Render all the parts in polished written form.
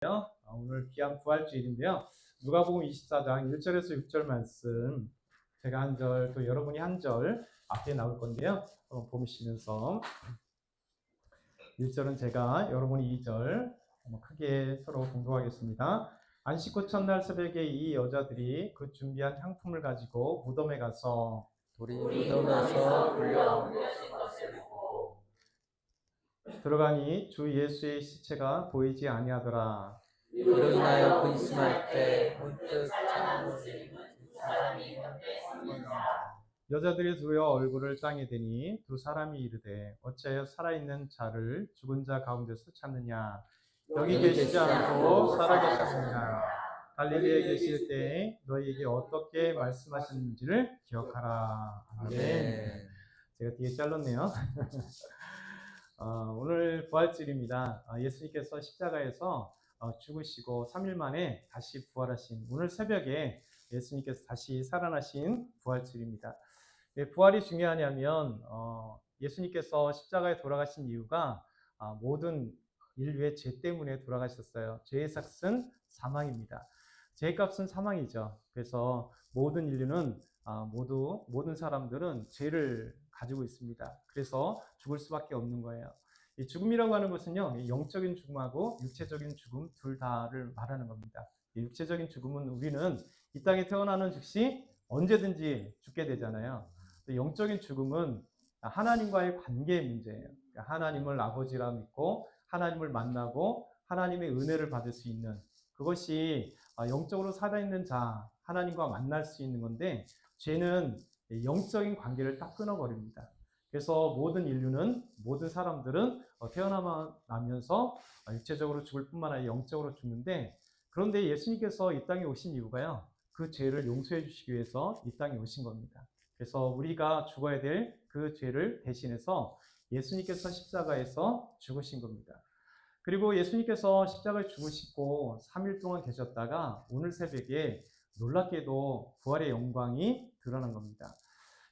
오늘 귀한 부활주일인데요. 누가복음 24장 1절에서 6절 말씀 제가 한 절, 또 여러분이 한 절 앞에 나올 건데요. 한번 보시면서 1절은 제가, 여러분이 2절 크게 서로 공부하겠습니다. 안식 후 첫날 새벽에 이 여자들이 그 준비한 향품을 가지고 무덤에 가서 무덤에서 불려온 것을 보고 들어가니 주 예수의 시체가 보이지 아니하더라. 이로 인하여 근심할 때 문득 찾아보니 사람이 옆에 서는다. 여자들이 두어 얼굴을 땅에 대니 두 사람이 이르되 어찌하여 살아있는 자를 죽은 자 가운데서 찾느냐? 여기 계시지 않고 살아계셨느냐? 갈릴리에 계실 때에 너희에게 어떻게 말씀하셨는지를 기억하라. 아멘. 제가 뒤에 잘랐네요. 오늘 부활절입니다. 예수님께서 십자가에서 죽으시고 3일 만에 다시 부활하신 오늘 새벽에 예수님께서 다시 살아나신 부활절입니다. 왜 부활이 중요하냐면 예수님께서 십자가에 돌아가신 이유가 모든 인류의 죄 때문에 돌아가셨어요. 죄의 삭은 사망입니다. 죄의 값은 사망이죠. 그래서 모든 인류는 모든 사람들은 죄를 가지고 있습니다. 그래서 죽을 수밖에 없는 거예요. 이 죽음이라고 하는 것은요, 영적인 죽음하고 육체적인 죽음 둘 다를 말하는 겁니다. 육체적인 죽음은 우리는 이 땅에 태어나는 즉시 언제든지 죽게 되잖아요. 영적인 죽음은 하나님과의 관계의 문제예요. 하나님을 아버지라 믿고 하나님을 만나고 하나님의 은혜를 받을 수 있는 그것이 영적으로 살아있는 자, 하나님과 만날 수 있는 건데 죄는 영적인 관계를 딱 끊어버립니다. 그래서 모든 인류는, 모든 사람들은 태어나면서 육체적으로 죽을 뿐만 아니라 영적으로 죽는데, 그런데 예수님께서 이 땅에 오신 이유가요, 그 죄를 용서해 주시기 위해서 이 땅에 오신 겁니다. 그래서 우리가 죽어야 될 그 죄를 대신해서 예수님께서 십자가에서 죽으신 겁니다. 그리고 예수님께서 십자가에 죽으시고 3일 동안 계셨다가 오늘 새벽에 놀랍게도 부활의 영광이 드러난 겁니다.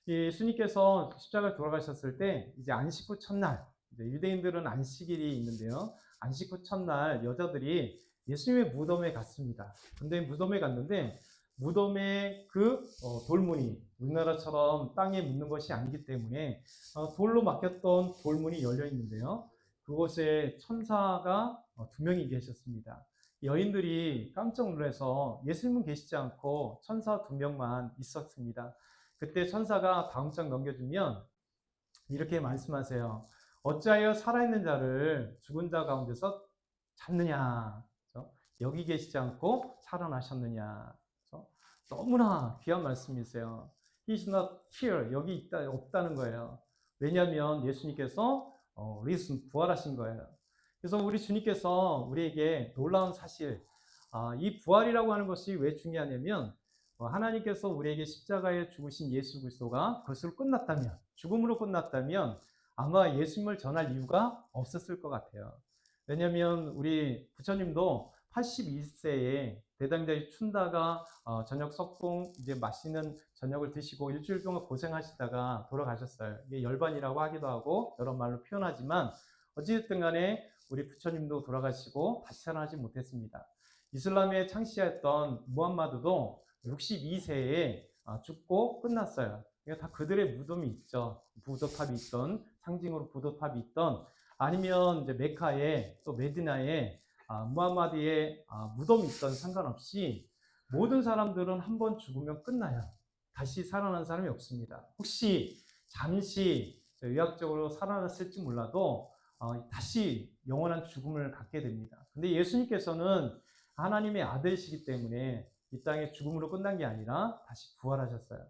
예수님께서 십자가에 돌아가셨을 때 이제 안식 후 첫날, 유대인들은 안식일이 있는데요. 안식 후 첫날 여자들이 예수님의 무덤에 갔습니다. 근데 무덤에 갔는데 무덤의 그 돌문이 우리나라처럼 땅에 묻는 것이 아니기 때문에 돌로 막혔던 돌문이 열려 있는데요. 그곳에 천사가 2명이 계셨습니다. 여인들이 깜짝 놀라서 예수님은 계시지 않고 천사 2명만 있었습니다. 그때 천사가 다음 장 넘겨주면 이렇게 말씀하세요. 어찌하여 살아있는 자를 죽은 자 가운데서 찾느냐? 여기 계시지 않고 살아나셨느냐? 너무나 귀한 말씀이세요. He's not here. 여기 없다는 거예요. 왜냐하면 예수님께서 부활하신 거예요. 그래서 우리 주님께서 우리에게 놀라운 사실, 이 부활이라고 하는 것이 왜 중요하냐면 하나님께서 우리에게 십자가에 죽으신 예수 그리스도가 그것으로 끝났다면, 죽음으로 끝났다면 아마 예수님을 전할 이유가 없었을 것 같아요. 왜냐하면 우리 부처님도 82세에 대장장이 춘다가 저녁 석공 이제 맛있는 저녁을 드시고 일주일 동안 고생하시다가 돌아가셨어요. 이게 열반이라고 하기도 하고 여러 말로 표현하지만 어찌됐든 간에 우리 부처님도 돌아가시고 다시 살아나지 못했습니다. 이슬람에 창시했던 무함마드도 62세에 죽고 끝났어요. 다 그들의 무덤이 있죠. 부도탑이 있던, 상징으로 부도탑이 있던, 아니면 이제 메카에 또 메디나에 무함마드의 무덤이 있던 상관없이 모든 사람들은 한 번 죽으면 끝나요. 다시 살아나는 사람이 없습니다. 혹시 잠시 의학적으로 살아났을지 몰라도 다시 영원한 죽음을 갖게 됩니다. 근데 예수님께서는 하나님의 아들이시기 때문에 이 땅에 죽음으로 끝난 게 아니라 다시 부활하셨어요.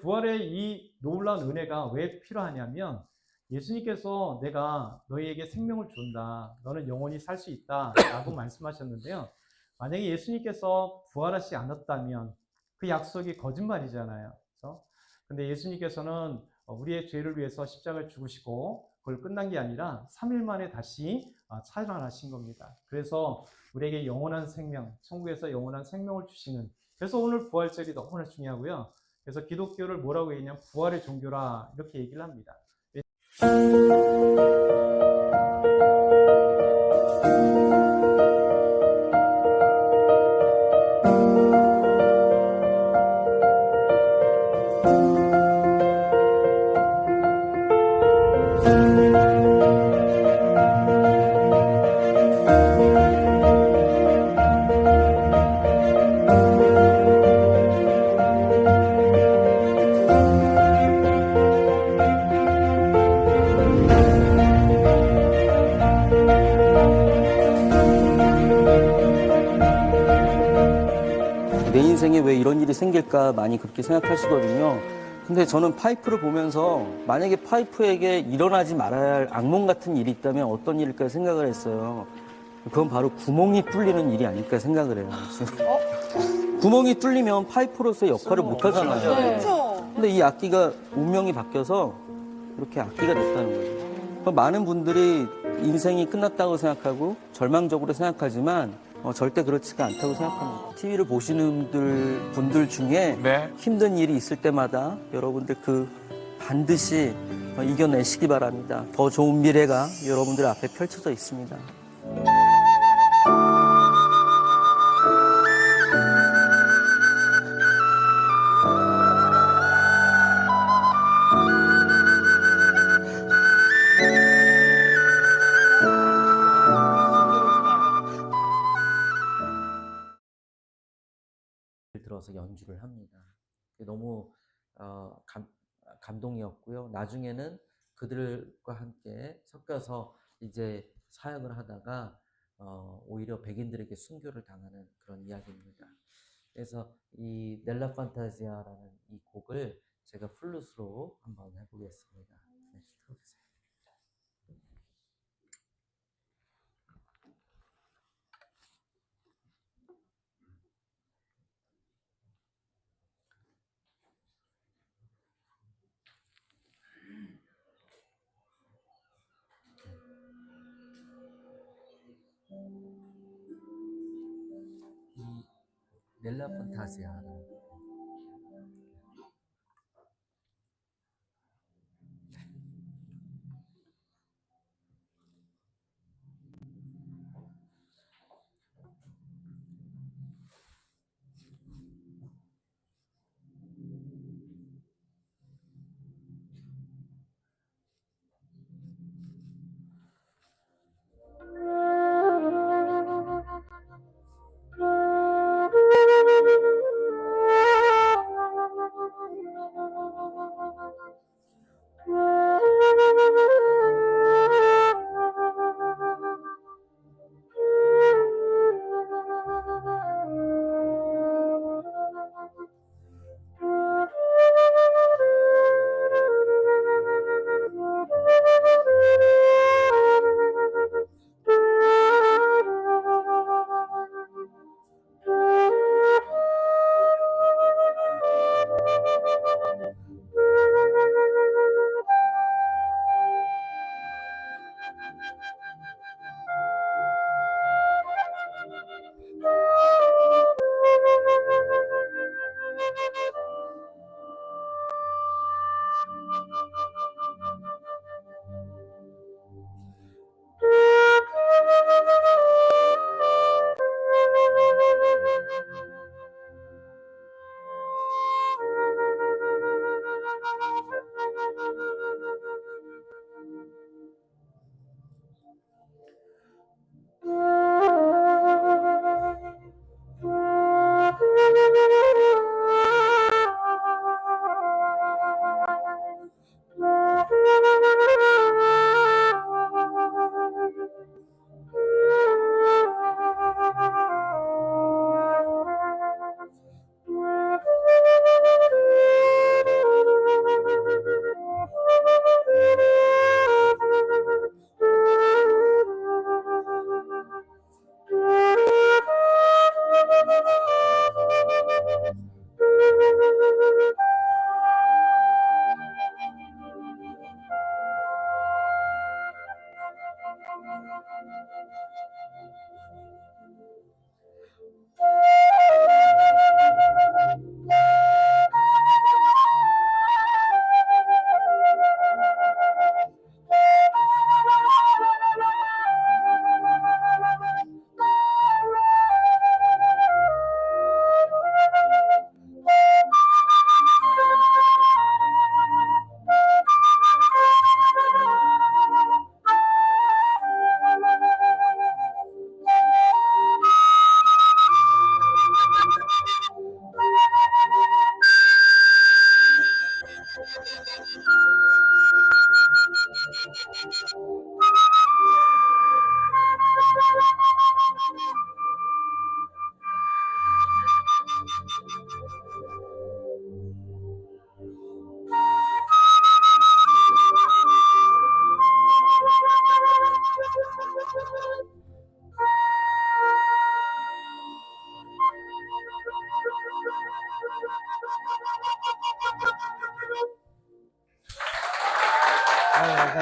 부활의 이 놀라운 은혜가 왜 필요하냐면 예수님께서 내가 너희에게 생명을 준다. 너는 영원히 살 수 있다. 라고 말씀하셨는데요. 만약에 예수님께서 부활하지 않았다면 그 약속이 거짓말이잖아요. 그렇죠? 근데 예수님께서는 우리의 죄를 위해서 십자가를 죽으시고 그걸 끝난 게 아니라 3일 만에 다시 살아나신 겁니다. 그래서 우리에게 영원한 생명, 천국에서 영원한 생명을 주시는, 그래서 오늘 부활절이 너무나 중요하고요. 그래서 기독교를 뭐라고 얘기하냐면 부활의 종교라 이렇게 얘기를 합니다. 인생에 왜 이런 일이 생길까 많이 그렇게 생각하시거든요. 근데 저는 파이프를 보면서 만약에 파이프에게 일어나지 말아야 할 악몽 같은 일이 있다면 어떤 일일까 생각을 했어요. 그건 바로 구멍이 뚫리는 일이 아닐까 생각을 해요. 지금. 구멍이 뚫리면 파이프로서의 역할을 못 하잖아요. 근데 이 악기가 운명이 바뀌어서 이렇게 악기가 됐다는 거죠. 많은 분들이 인생이 끝났다고 생각하고 절망적으로 생각하지만 절대 그렇지가 않다고 생각합니다. TV를 보시는 분들 중에 네. 힘든 일이 있을 때마다 여러분들 반드시 이겨내시기 바랍니다. 더 좋은 미래가 여러분들 앞에 펼쳐져 있습니다. 들어서 연주를 합니다. 너무 감동이었고요. 나중에는 그들과 함께 섞여서 이제 사역을 하다가 오히려 백인들에게 순교를 당하는 그런 이야기입니다. 그래서 이 넬라 판타지아라는 이 곡을 제가 플룻으로 한번 해보겠습니다. 네, 들어주세요. 이 넬라 판타지아라는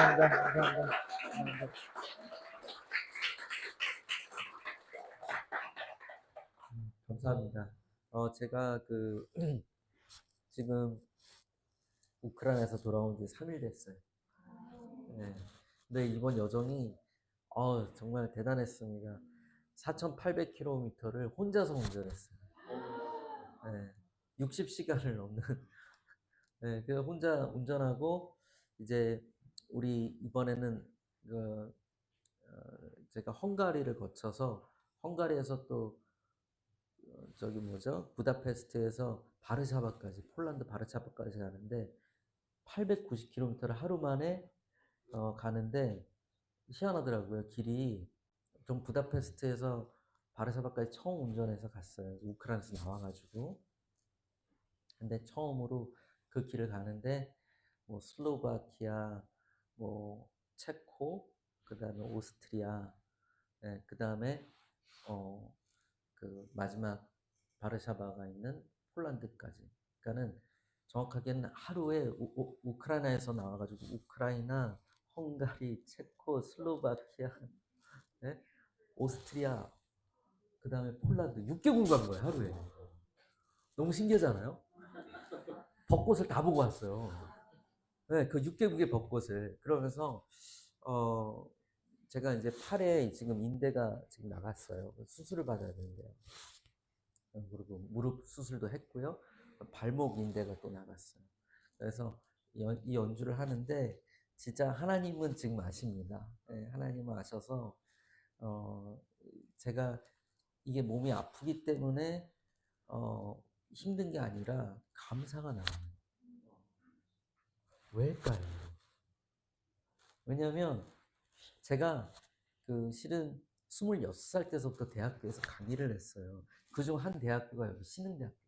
감사합니다. 감사합니다. 제가 지금 우크라이나에서 돌아온 지 3일 됐어요. 네. 근데 이번 여정이 정말 대단했습니다. 4,800km를 혼자서 운전했어요. 네. 60시간을 넘는. 네, 그 혼자 운전하고 이제 우리 이번에는 제가 헝가리를 거쳐서 헝가리에서 또 저기 뭐죠? 부다페스트에서 바르샤바까지 폴란드 바르샤바까지 가는데 890km를 하루 만에 가는데 희한하더라고요. 길이 좀 부다페스트에서 바르샤바까지 처음 운전해서 갔어요. 우크라이나에서 나와가지고. 근데 처음으로 그 길을 가는데 뭐 슬로바키아, 뭐 체코, 그다음에 오스트리아, 네, 그다음에 그 마지막 바르샤바가 있는 폴란드까지. 그러니까는 정확하게는 하루에 우크라이나에서 나와가지고 우크라이나, 헝가리, 체코, 슬로바키아, 네? 오스트리아, 그 다음에 폴란드 6개국 간 거예요 하루에. 너무 신기하잖아요. 벚꽃을 다 보고 왔어요. 네, 그 6개국의 벚꽃을. 그러면서 제가 이제 팔에 지금 인대가 지금 나갔어요. 수술을 받아야 되는데요. 그리고 무릎 수술도 했고요. 발목 인대가 또 나갔어요. 그래서 이 연주를 하는데 진짜 하나님은 지금 아십니다. 네, 하나님은 아셔서 제가 이게 몸이 아프기 때문에 힘든 게 아니라 감사가 나요. 왜일까요? 왜냐면 제가 실은 26살 때서부터 대학교에서 강의를 했어요. 그중 한 대학교가 여기 신흥대학교예요.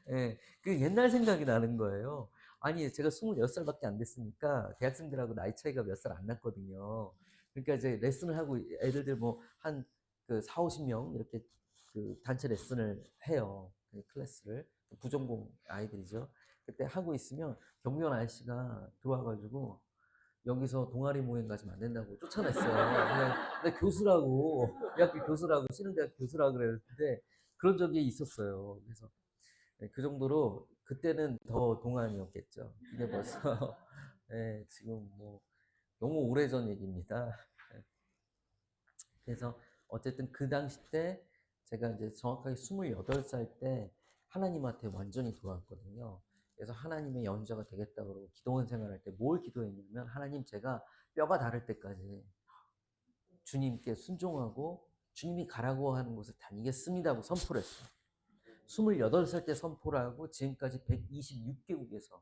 예, 그 옛날 생각이 나는 거예요. 아니, 제가 26살밖에 안 됐으니까 대학생들하고 나이 차이가 몇 살 안 났거든요. 그러니까 이제 레슨을 하고 애들들 뭐 한 4, 50명 이렇게 단체 레슨을 해요. 클래스를. 부전공 아이들이죠. 그때 하고 있으면 경비원 아저씨가 들어와가지고 여기서 동아리 모임 가지면 안 된다고 쫓아냈어요. 근데 교수라고, 대학교 교수라고, 신흥대학 교수라고 그랬는데 그런 적이 있었어요. 그래서 그 정도로 그때는 더 동안이었겠죠. 이게 벌써 네, 지금 뭐 너무 오래전 얘기입니다. 그래서 어쨌든 그 당시 때 제가 이제 정확하게 28살 때 하나님한테 완전히 돌아왔거든요. 그래서 하나님의 연주자가 되겠다고 그러고 기도원 생활할 때 뭘 기도했냐면 하나님 제가 뼈가 닳을 때까지 주님께 순종하고 주님이 가라고 하는 곳을 다니겠습니다 하고 선포를 했어요. 28살 때 선포를 하고 지금까지 126개국에서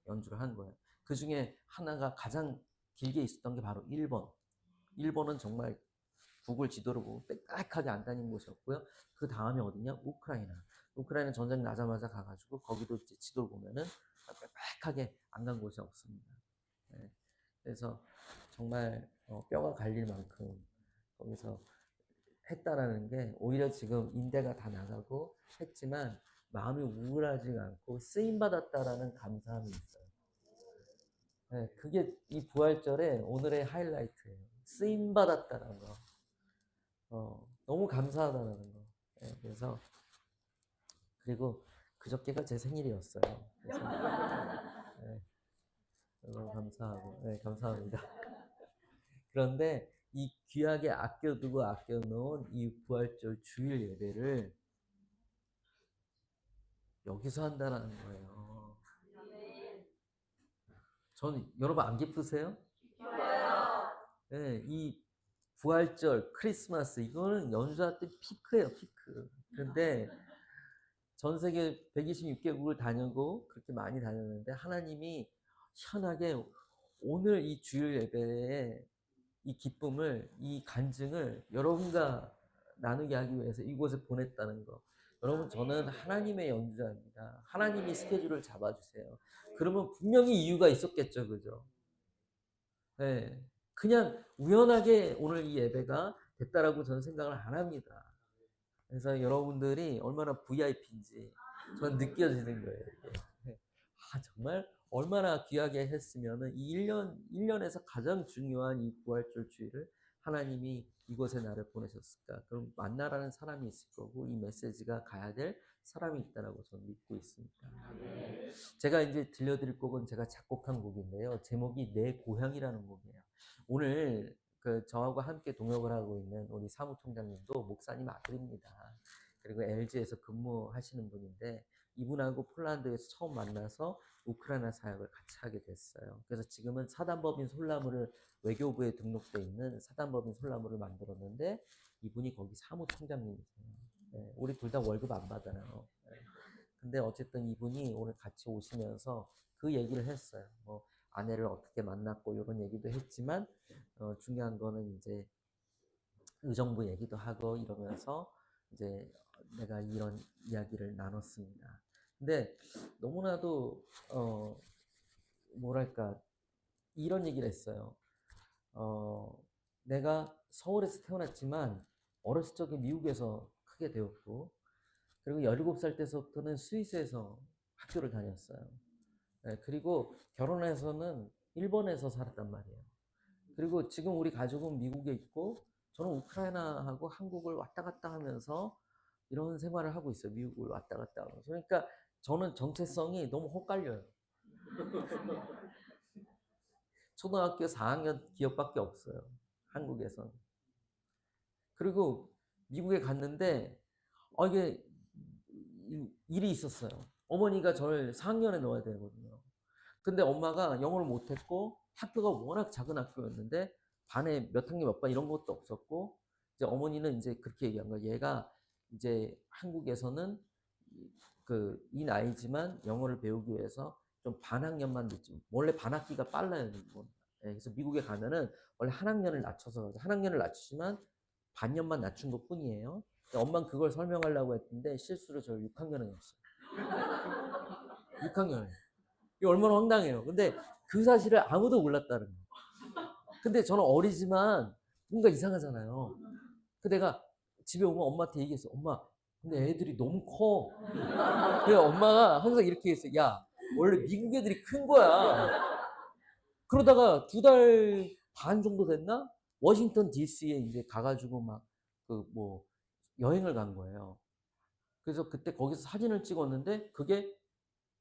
연주를 한 거예요. 그 중에 하나가 가장 길게 있었던 게 바로 일본. 일본은 정말 구글 지도를 보고 빽빽하게 안 다닌 곳이었고요. 그 다음에 어디냐? 우크라이나. 우크라이나 전쟁 나자마자 가가지고 거기도 이제 지도를 보면은 빽빽하게 안 간 곳이 없습니다. 네. 그래서 정말 뼈가 갈릴 만큼 거기서 했다라는 게 오히려 지금 인대가 다 나가고 했지만 마음이 우울하지가 않고 쓰임받았다라는 감사함이 있어요. 네, 그게 이 부활절의 오늘의 하이라이트예요. 쓰임받았다라는 거. 너무 감사하다는 거. 네, 그래서 그리고 그저께가 제 생일이었어요. 그래서 네, 너무 감사하고 네, 감사합니다. 그런데 이 귀하게 아껴두고 아껴놓은 이 부활절 주일 예배를 여기서 한다는 거예요. 저는 여러분 안 기쁘세요? 네, 이 부활절, 크리스마스 이거는 연주할 때 피크예요, 피크. 근데 전 세계 126개국을 다니고 그렇게 많이 다녔는데 하나님이 희한하게 오늘 이 주일 예배에 이 기쁨을, 이 간증을 여러분과 나누게 하기 위해서 이곳에 보냈다는 거. 여러분, 저는 하나님의 연주자입니다. 하나님이 스케줄을 잡아주세요. 그러면 분명히 이유가 있었겠죠, 그죠? 네. 그냥 우연하게 오늘 이 예배가 됐다라고 저는 생각을 안 합니다. 그래서 여러분들이 얼마나 VIP인지 저는 느껴지는 거예요. 이게. 정말 얼마나 귀하게 했으면은 이 1년에서 가장 중요한 이 부활절 주일을 하나님이 이곳에 나를 보내셨을까? 그럼 만나라는 사람이 있을 거고 이 메시지가 가야 될 사람이 있다라고 저는 믿고 있습니다. 제가 이제 들려드릴 곡은 제가 작곡한 곡인데요. 제목이 내 고향이라는 곡이에요. 오늘 저하고 함께 동역을 하고 있는 우리 사무총장님도 목사님 아들입니다. 그리고 LG에서 근무하시는 분인데 이분하고 폴란드에서 처음 만나서 우크라이나 사역을 같이 하게 됐어요. 그래서 지금은 사단법인 솔라무를 외교부에 등록돼 있는 사단법인 솔라무를 만들었는데 이분이 거기 사무총장님이세요. 네, 우리 둘 다 월급 안 받아요. 네. 근데 어쨌든 이분이 오늘 같이 오시면서 그 얘기를 했어요. 뭐 아내를 어떻게 만났고 이런 얘기도 했지만 중요한 거는 이제 의정부 얘기도 하고 이러면서 이제 내가 이런 이야기를 나눴습니다. 근데 너무나도 뭐랄까 이런 얘기를 했어요. 내가 서울에서 태어났지만 어렸을 적에 미국에서 크게 되었고 그리고 17살 때서부터는 스위스에서 학교를 다녔어요. 네, 그리고 결혼해서는 일본에서 살았단 말이에요. 그리고 지금 우리 가족은 미국에 있고 저는 우크라이나하고 한국을 왔다 갔다 하면서 이런 생활을 하고 있어요. 미국을 왔다 갔다 하면서. 그러니까 저는 정체성이 너무 헛갈려요. 초등학교 4학년 기억밖에 없어요. 한국에선. 그리고 미국에 갔는데 이게 일이 있었어요. 어머니가 저를 4학년에 넣어야 되거든요. 근데 엄마가 영어를 못했고 학교가 워낙 작은 학교였는데 반에 몇 학년 몇 반 이런 것도 없었고 이제 어머니는 이제 그렇게 얘기한 거예요. 얘가 이제 한국에서는 이 나이지만 영어를 배우기 위해서 좀 반학년만 늦지. 원래 반학기가 빨라요. 미국은. 예, 그래서 미국에 가면은 원래 한 학년을 낮춰서 한 학년을 낮추지만 반년만 낮춘 것 뿐이에요. 엄마는 그걸 설명하려고 했는데 실수로 저를 6학년에 넣었어요. 6학년에. 이게 얼마나 황당해요. 근데 그 사실을 아무도 몰랐다는 거예요. 근데 저는 어리지만 뭔가 이상하잖아요. 그 내가 집에 오면 엄마한테 얘기했어. 엄마, 근데 애들이 너무 커. 그래 엄마가 항상 이렇게 했어. 야, 원래 미국 애들이 큰 거야. 그러다가 2달 반 정도 됐나? 워싱턴 DC에 이제 가가지고 막 여행을 간 거예요. 그래서 그때 거기서 사진을 찍었는데 그게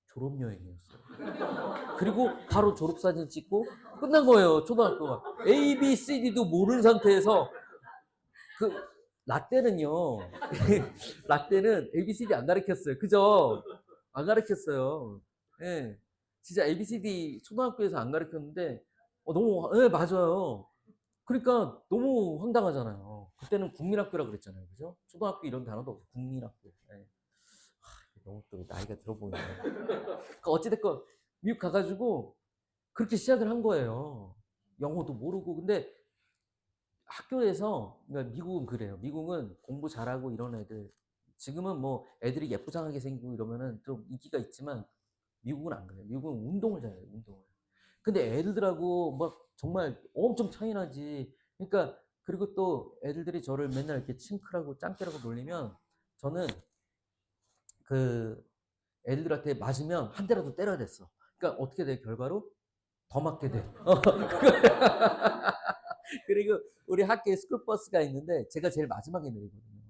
졸업여행이었어요. 그리고 바로 졸업사진 찍고 끝난 거예요. 초등학교가. A, B, C, D도 모르는 상태에서 라떼는요. 라떼는 A, B, C, D 안 가르쳤어요. 그죠? 안 가르쳤어요. 예. 진짜 A, B, C, D 초등학교에서 안 가르쳤는데 너무 맞아요. 그러니까 너무 황당하잖아요. 그때는 국민학교라 그랬잖아요. 그죠? 초등학교 이런 단어도 없고 국민학교. 예. 너무 또 나이가 들어 보이네요. 어찌됐건 미국 가가지고 그렇게 시작을 한 거예요. 영어도 모르고. 근데 학교에서, 그러니까 미국은 그래요. 미국은 공부 잘하고 이런 애들, 지금은 뭐 애들이 예쁘장하게 생기고 이러면은 좀 인기가 있지만 미국은 안 그래요. 미국은 운동을 잘해요, 운동을. 근데 애들하고 막 정말 엄청 차이 나지. 그러니까, 그리고 또 애들들이 저를 맨날 이렇게 칭크라고 짱깨라고 놀리면 저는 애들한테 맞으면 한 대라도 때려야 됐어. 그러니까 어떻게 돼, 결과로? 더 맞게 돼. 그리고 우리 학교에 스쿨버스가 있는데 제가 제일 마지막에 내리거든요.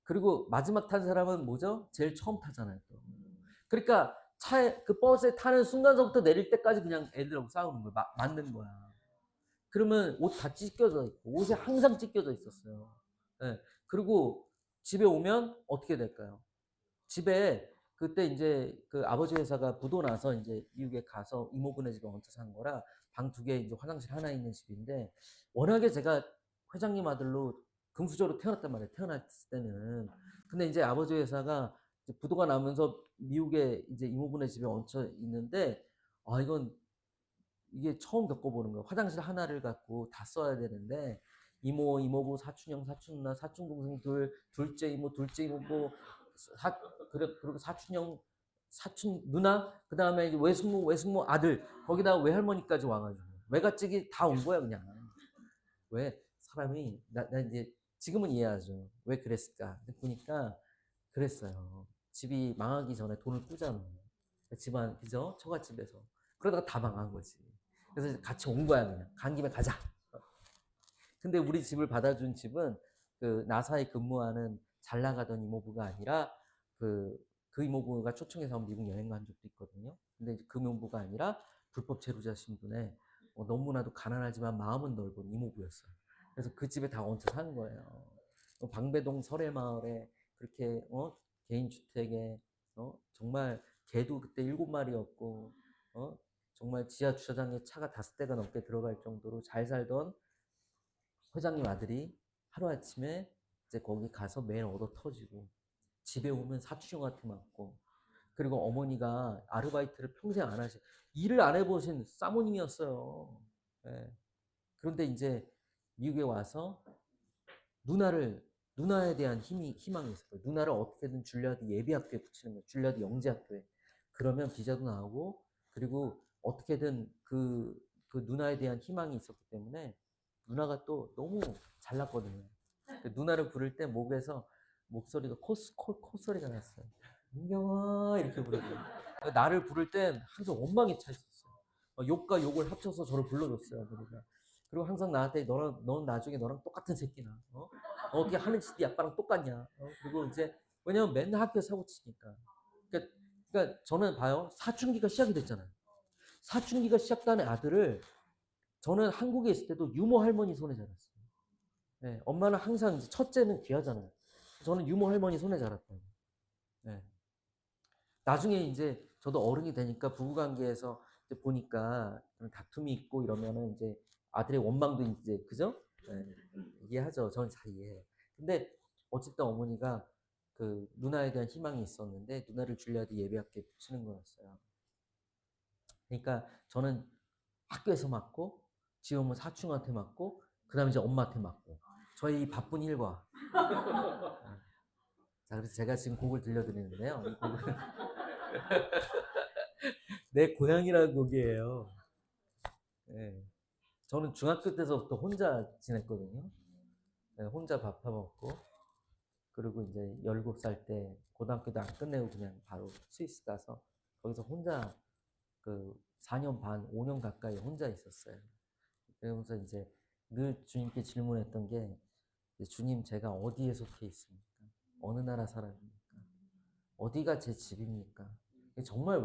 그리고 마지막 탄 사람은 뭐죠? 제일 처음 타잖아요. 또. 그러니까 버스에 타는 순간서부터 내릴 때까지 그냥 애들하고 싸우는 거야. 맞는 거야. 그러면 옷 다 찢겨져 있고 옷에 항상 찢겨져 있었어요. 네. 그리고 집에 오면 어떻게 될까요? 집에 그때 이제 아버지 회사가 부도 나서 이제 미국에 가서 이모부네 집에 얹혀 산 거라 방 2개 이제 화장실 하나 있는 집인데 워낙에 제가 회장님 아들로 금수저로 태어났단 말이에요. 태어났을 때는. 근데 이제 아버지 회사가 이제 부도가 나면서 미국에 이제 이모부네 집에 얹혀 있는데 이게 처음 겪어보는 거예요. 화장실 하나를 갖고 다 써야 되는데 이모, 이모부, 사촌형, 사촌 누나, 사촌 동생 둘째 이모, 둘째 이모부 그리고 사촌형, 사촌 누나, 그 다음에 외숙모 아들, 거기다가 외할머니까지 와가지고. 외갓집이 다 온 거야, 그냥. 왜? 사람이, 나 이제, 지금은 이해하죠. 왜 그랬을까? 보니까, 그랬어요. 집이 망하기 전에 돈을 꾸잖아요. 집안, 그죠? 처갓집에서. 그러다가 다 망한 거지. 그래서 이제 같이 온 거야, 그냥. 간 김에 가자. 근데 우리 집을 받아준 집은 그 나사에 근무하는 잘 나가던 이모부가 아니라 그 이모부가 초청해서 미국 여행 간 적도 있거든요. 근데 그 이모부가 아니라 불법 체류자 신분의 너무나도 가난하지만 마음은 넓은 이모부였어요. 그래서 그 집에 다 얹혀 사는 거예요. 방배동 설해마을에 그렇게 개인 주택에 정말 개도 그때 7마리였고 정말 지하 주차장에 차가 5대가 넘게 들어갈 정도로 잘 살던 회장님 아들이 하루아침에 이제 거기 가서 매일 얻어 터지고 집에 오면 사촌형한테 맞고 그리고 어머니가 아르바이트를 평생 안 하신 일을 안 해보신 사모님이었어요. 예. 그런데 이제 미국에 와서 누나에 대한 희망이 있었어요. 누나를 어떻게든 줄리아드 예비학교에 붙이는 거예요. 줄리아드 영재학교에. 그러면 비자도 나오고 그리고 어떻게든 그 누나에 대한 희망이 있었기 때문에 누나가 또 너무 잘났거든요. 그 누나를 부를 때 목에서 목소리가 콧소리가 났어요. 민경아 이렇게 부르거든요. 나를 부를 땐 항상 원망이 차 있었어요. 욕과 욕을 합쳐서 저를 불러줬어요. 그러니까. 그리고 항상 나한테 넌 나중에 너랑 똑같은 새끼나 어떻게 하는 짓이 아빠랑 똑같냐. 그리고 이제 왜냐면 맨날 학교에 사고 치니까. 그러니까 저는 봐요. 사춘기가 시작이 됐잖아요. 사춘기가 시작된 아들을 저는 한국에 있을 때도 유모 할머니 손에 자랐어요. 네, 엄마는 항상 이제 첫째는 귀하잖아요. 저는 유모 할머니 손에 자랐다고. 네. 나중에 이제 저도 어른이 되니까 부부관계에서 이제 보니까 다툼이 있고 이러면은 이제 아들의 원망도 이제 그죠? 네, 이해하죠. 저는 잘 이해해요. 근데 어쨌든 어머니가 그 누나에 대한 희망이 있었는데 누나를 줄리아드 예비학교에 붙이는 거였어요. 그러니까 저는 학교에서 맞고 집에 오면 사촌한테 맞고 그 다음에 이제 엄마한테 맞고 저의 이 바쁜 일과 자 그래서 제가 지금 곡을 들려드리는데요. 이 곡은 내 고향이라는 곡이에요. 네. 저는 중학교 때서부터 혼자 지냈거든요. 네, 혼자 밥 해먹고 그리고 이제 17살 때 고등학교도 안 끝내고 그냥 바로 스위스 가서 거기서 혼자 그 4년 반, 5년 가까이 혼자 있었어요. 그러면서 이제 늘 주님께 질문했던 게 주님 제가 어디에 속해 있습니까? 어느 나라 사람입니까? 어디가 제 집입니까? 정말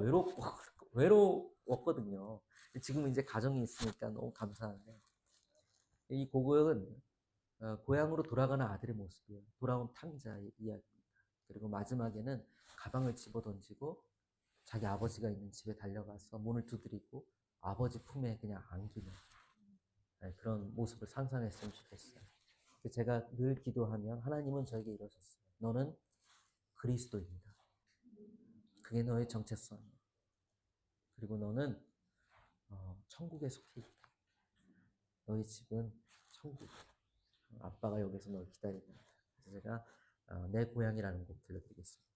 외로웠거든요. 지금 이제 가정이 있으니까 너무 감사한데 이 곡은 고향으로 돌아가는 아들의 모습이에요. 돌아온 탕자의 이야기입니다. 그리고 마지막에는 가방을 집어던지고 자기 아버지가 있는 집에 달려가서 문을 두드리고 아버지 품에 그냥 안기는 그런 모습을 상상했으면 좋겠어요. 제가 늘 기도하면 하나님은 저에게 이러셨어요. 너는 그리스도입니다. 그게 너의 정체성이야. 그리고 너는 천국에 속해 있다. 너의 집은 천국. 아빠가 여기서 널 기다리고 있다. 그래서 제가 내 고향이라는 곡 들려드리겠습니다.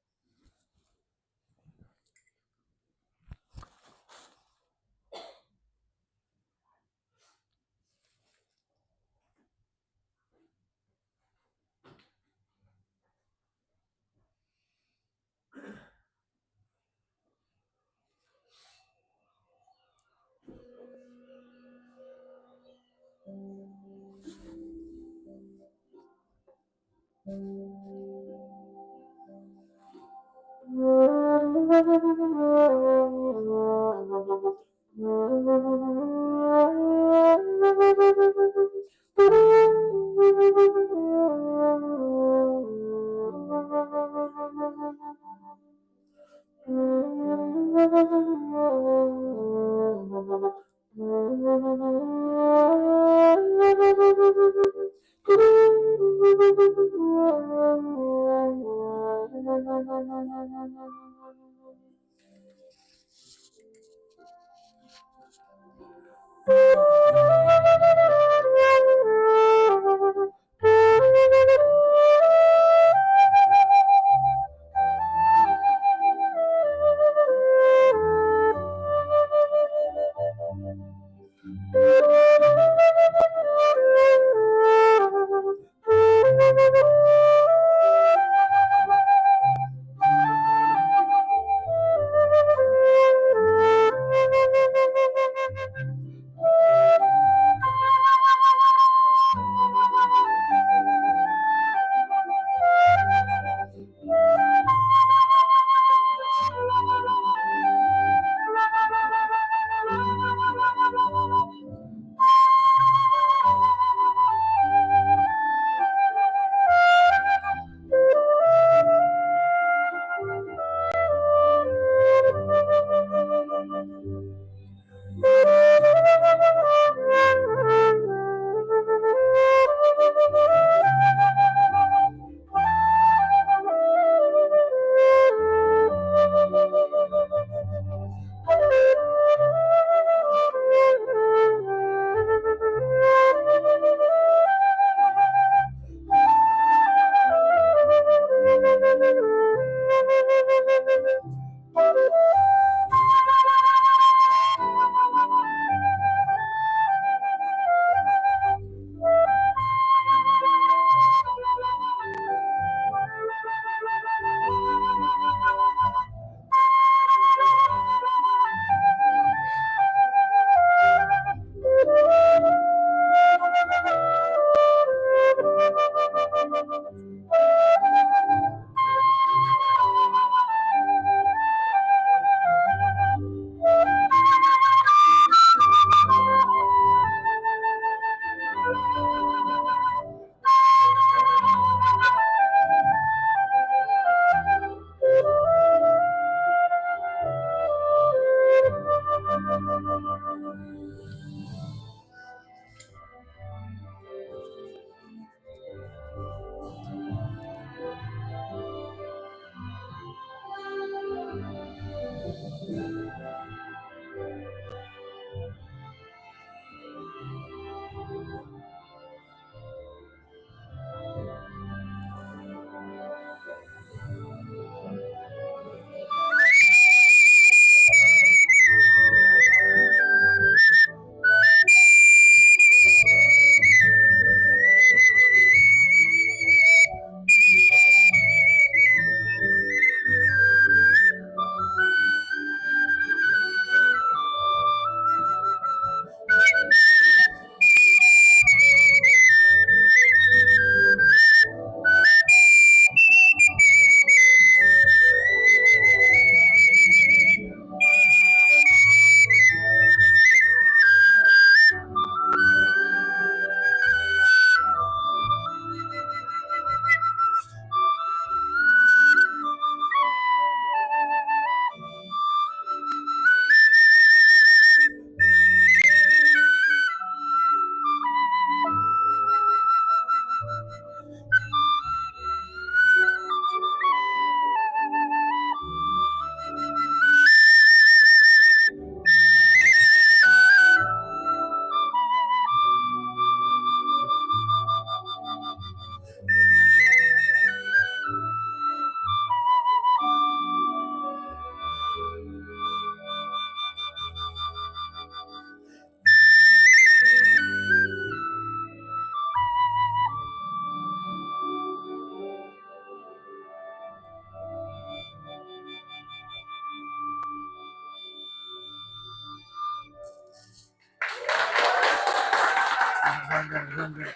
감사합니다.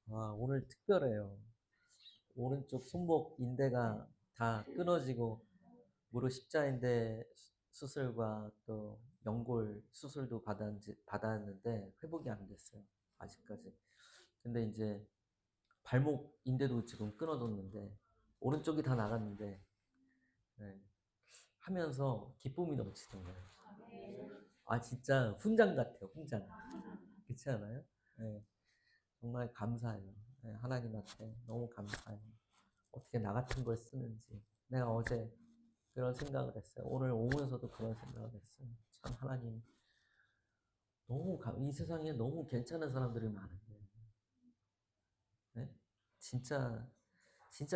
와, 오늘 특별해요. 오른쪽 손목 인대가 다 끊어지고 무릎 십자인대 수술과 또 연골 수술도 받았는데 회복이 안 됐어요. 아직까지. 근데 이제 발목 인대도 지금 끊어졌는데 오른쪽이 다 나갔는데 네, 하면서 기쁨이 넘치던 거예요. 아 진짜 훈장 같아요. 훈장. 그렇지 않아요? 네, 정말 감사해요. 네, 하나님한테 너무 감사해요. 어떻게 나 같은 걸 쓰는지. 내가 어제 그런 생각을 했어요. 오늘 오면서도 그런 생각을 했어요. 참 하나님 이 세상에 너무 괜찮은 사람들이 많은데 네? 진짜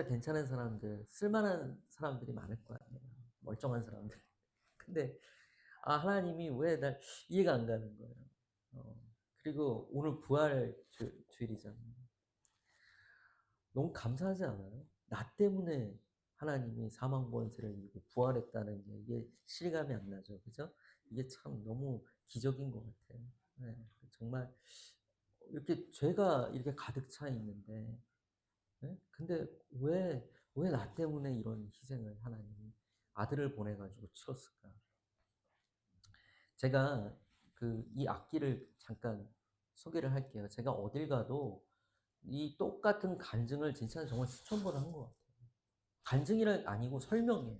괜찮은 사람들, 쓸만한 사람들이 많을 거야. 멀쩡한 사람들. 근데 하나님이 왜 날 이해가 안 가는 거예요. 그리고 오늘 부활 주일이잖아요. 너무 감사하지 않아요? 나 때문에 하나님이 사망 번세를 이기고 부활했다는 게 이게 실감이 안 나죠, 그죠? 이게 참 너무 기적인 것 같아요. 네, 정말 이렇게 죄가 이렇게 가득 차 있는데, 네? 근데 왜 나 때문에 이런 희생을 하나님이 아들을 보내가지고 치렀을까? 제가 이 악기를 잠깐 소개를 할게요. 제가 어딜 가도 이 똑같은 간증을 진짜 정말 수천 번을 한 것 같아요. 간증이란 아니고 설명이에요.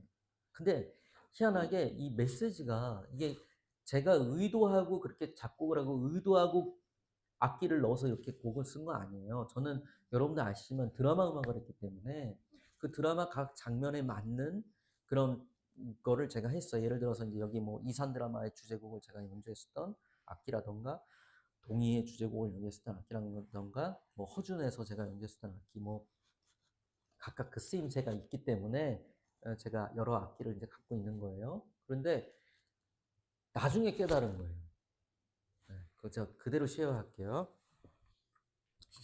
근데 희한하게 이 메시지가 이게 제가 의도하고 그렇게 작곡을 하고 의도하고 악기를 넣어서 이렇게 곡을 쓴 거 아니에요. 저는 여러분들 아시지만 드라마 음악을 했기 때문에 그 드라마 각 장면에 맞는 그런 거를 제가 했어요. 예를 들어서 이제 여기 뭐 이산 드라마의 주제곡을 제가 연주했었던 악기라던가 동의의 주제곡을 연주했었던 악기라던가 뭐 허준에서 제가 연주했었던 악기 뭐 각각 그 쓰임새가 있기 때문에 제가 여러 악기를 이제 갖고 있는 거예요. 그런데 나중에 깨달은 거예요. 네, 그거 제가 그대로 쉐어할게요.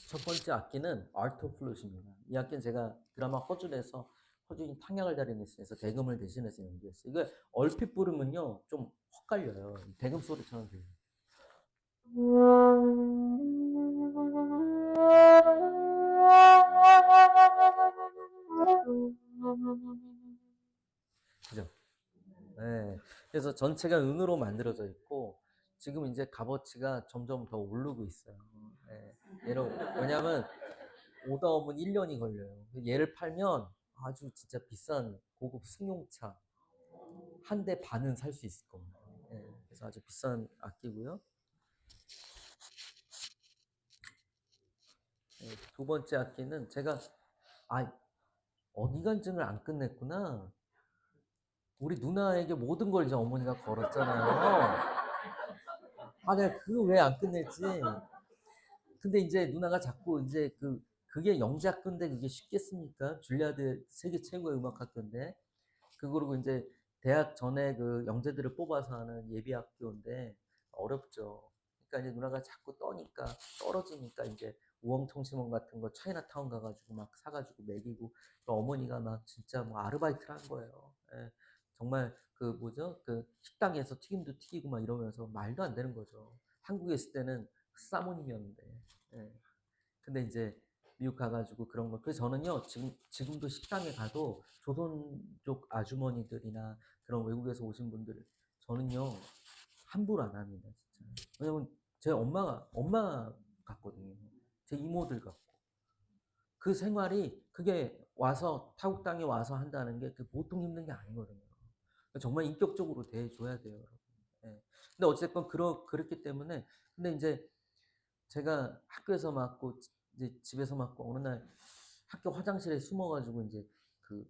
첫 번째 악기는 알토 플룻입니다. 이 악기는 제가 드라마 허준에서 허준이 탕약을 다리는 씬에서 대금을 대신해서 연주했어요. 이거 얼핏 부르면요 좀 헛갈려요. 대금 소리처럼 들려요. 그죠? 네. 그래서 전체가 은으로 만들어져 있고 지금 이제 값어치가 점점 더 오르고 있어요. 네. 왜냐하면 오다오면 1년이 걸려요. 얘를 팔면 아주 진짜 비싼 고급 승용차 한 대 반은 살 수 있을 겁니다. 네. 그래서 아주 비싼 악기고요. 네. 두 번째 악기는 제가 어디간증을 안 끝냈구나. 우리 누나에게 모든 걸 이제 어머니가 걸었잖아요. 내가 그거 왜 안 끝냈지? 근데 이제 누나가 자꾸 이제 그게 영재학교인데 그게 쉽겠습니까? 줄리아드 세계 최고의 음악학교인데 그거고 이제 대학 전에 그 영재들을 뽑아서 하는 예비학교인데 어렵죠. 그러니까 이제 누나가 자꾸 떨어지니까 이제 우엉청심원 같은 거 차이나타운 가가지고 막 사가지고 먹이고 어머니가 막 진짜 뭐 아르바이트를 한 거예요. 예. 정말 식당에서 튀김도 튀기고 막 이러면서 말도 안 되는 거죠. 한국에 있을 때는 사모님이었는데. 예. 근데 이제 미국 가가지고 그런 거. 그래서 저는요, 지금도 식당에 가도 조선족 아주머니들이나 그런 외국에서 오신 분들, 저는요, 함부로 안 합니다, 진짜. 왜냐면 제 엄마 같거든요. 제 이모들 같고. 그 생활이, 그게 타국 땅에 와서 한다는 게 보통 힘든 게 아니거든요. 정말 인격적으로 대해줘야 돼요, 여러분. 예. 근데 어쨌건 그렇기 때문에, 근데 이제 제가 학교에서 맞고 이제 집에서 맞고 어느 날 학교 화장실에 숨어가지고 이제 그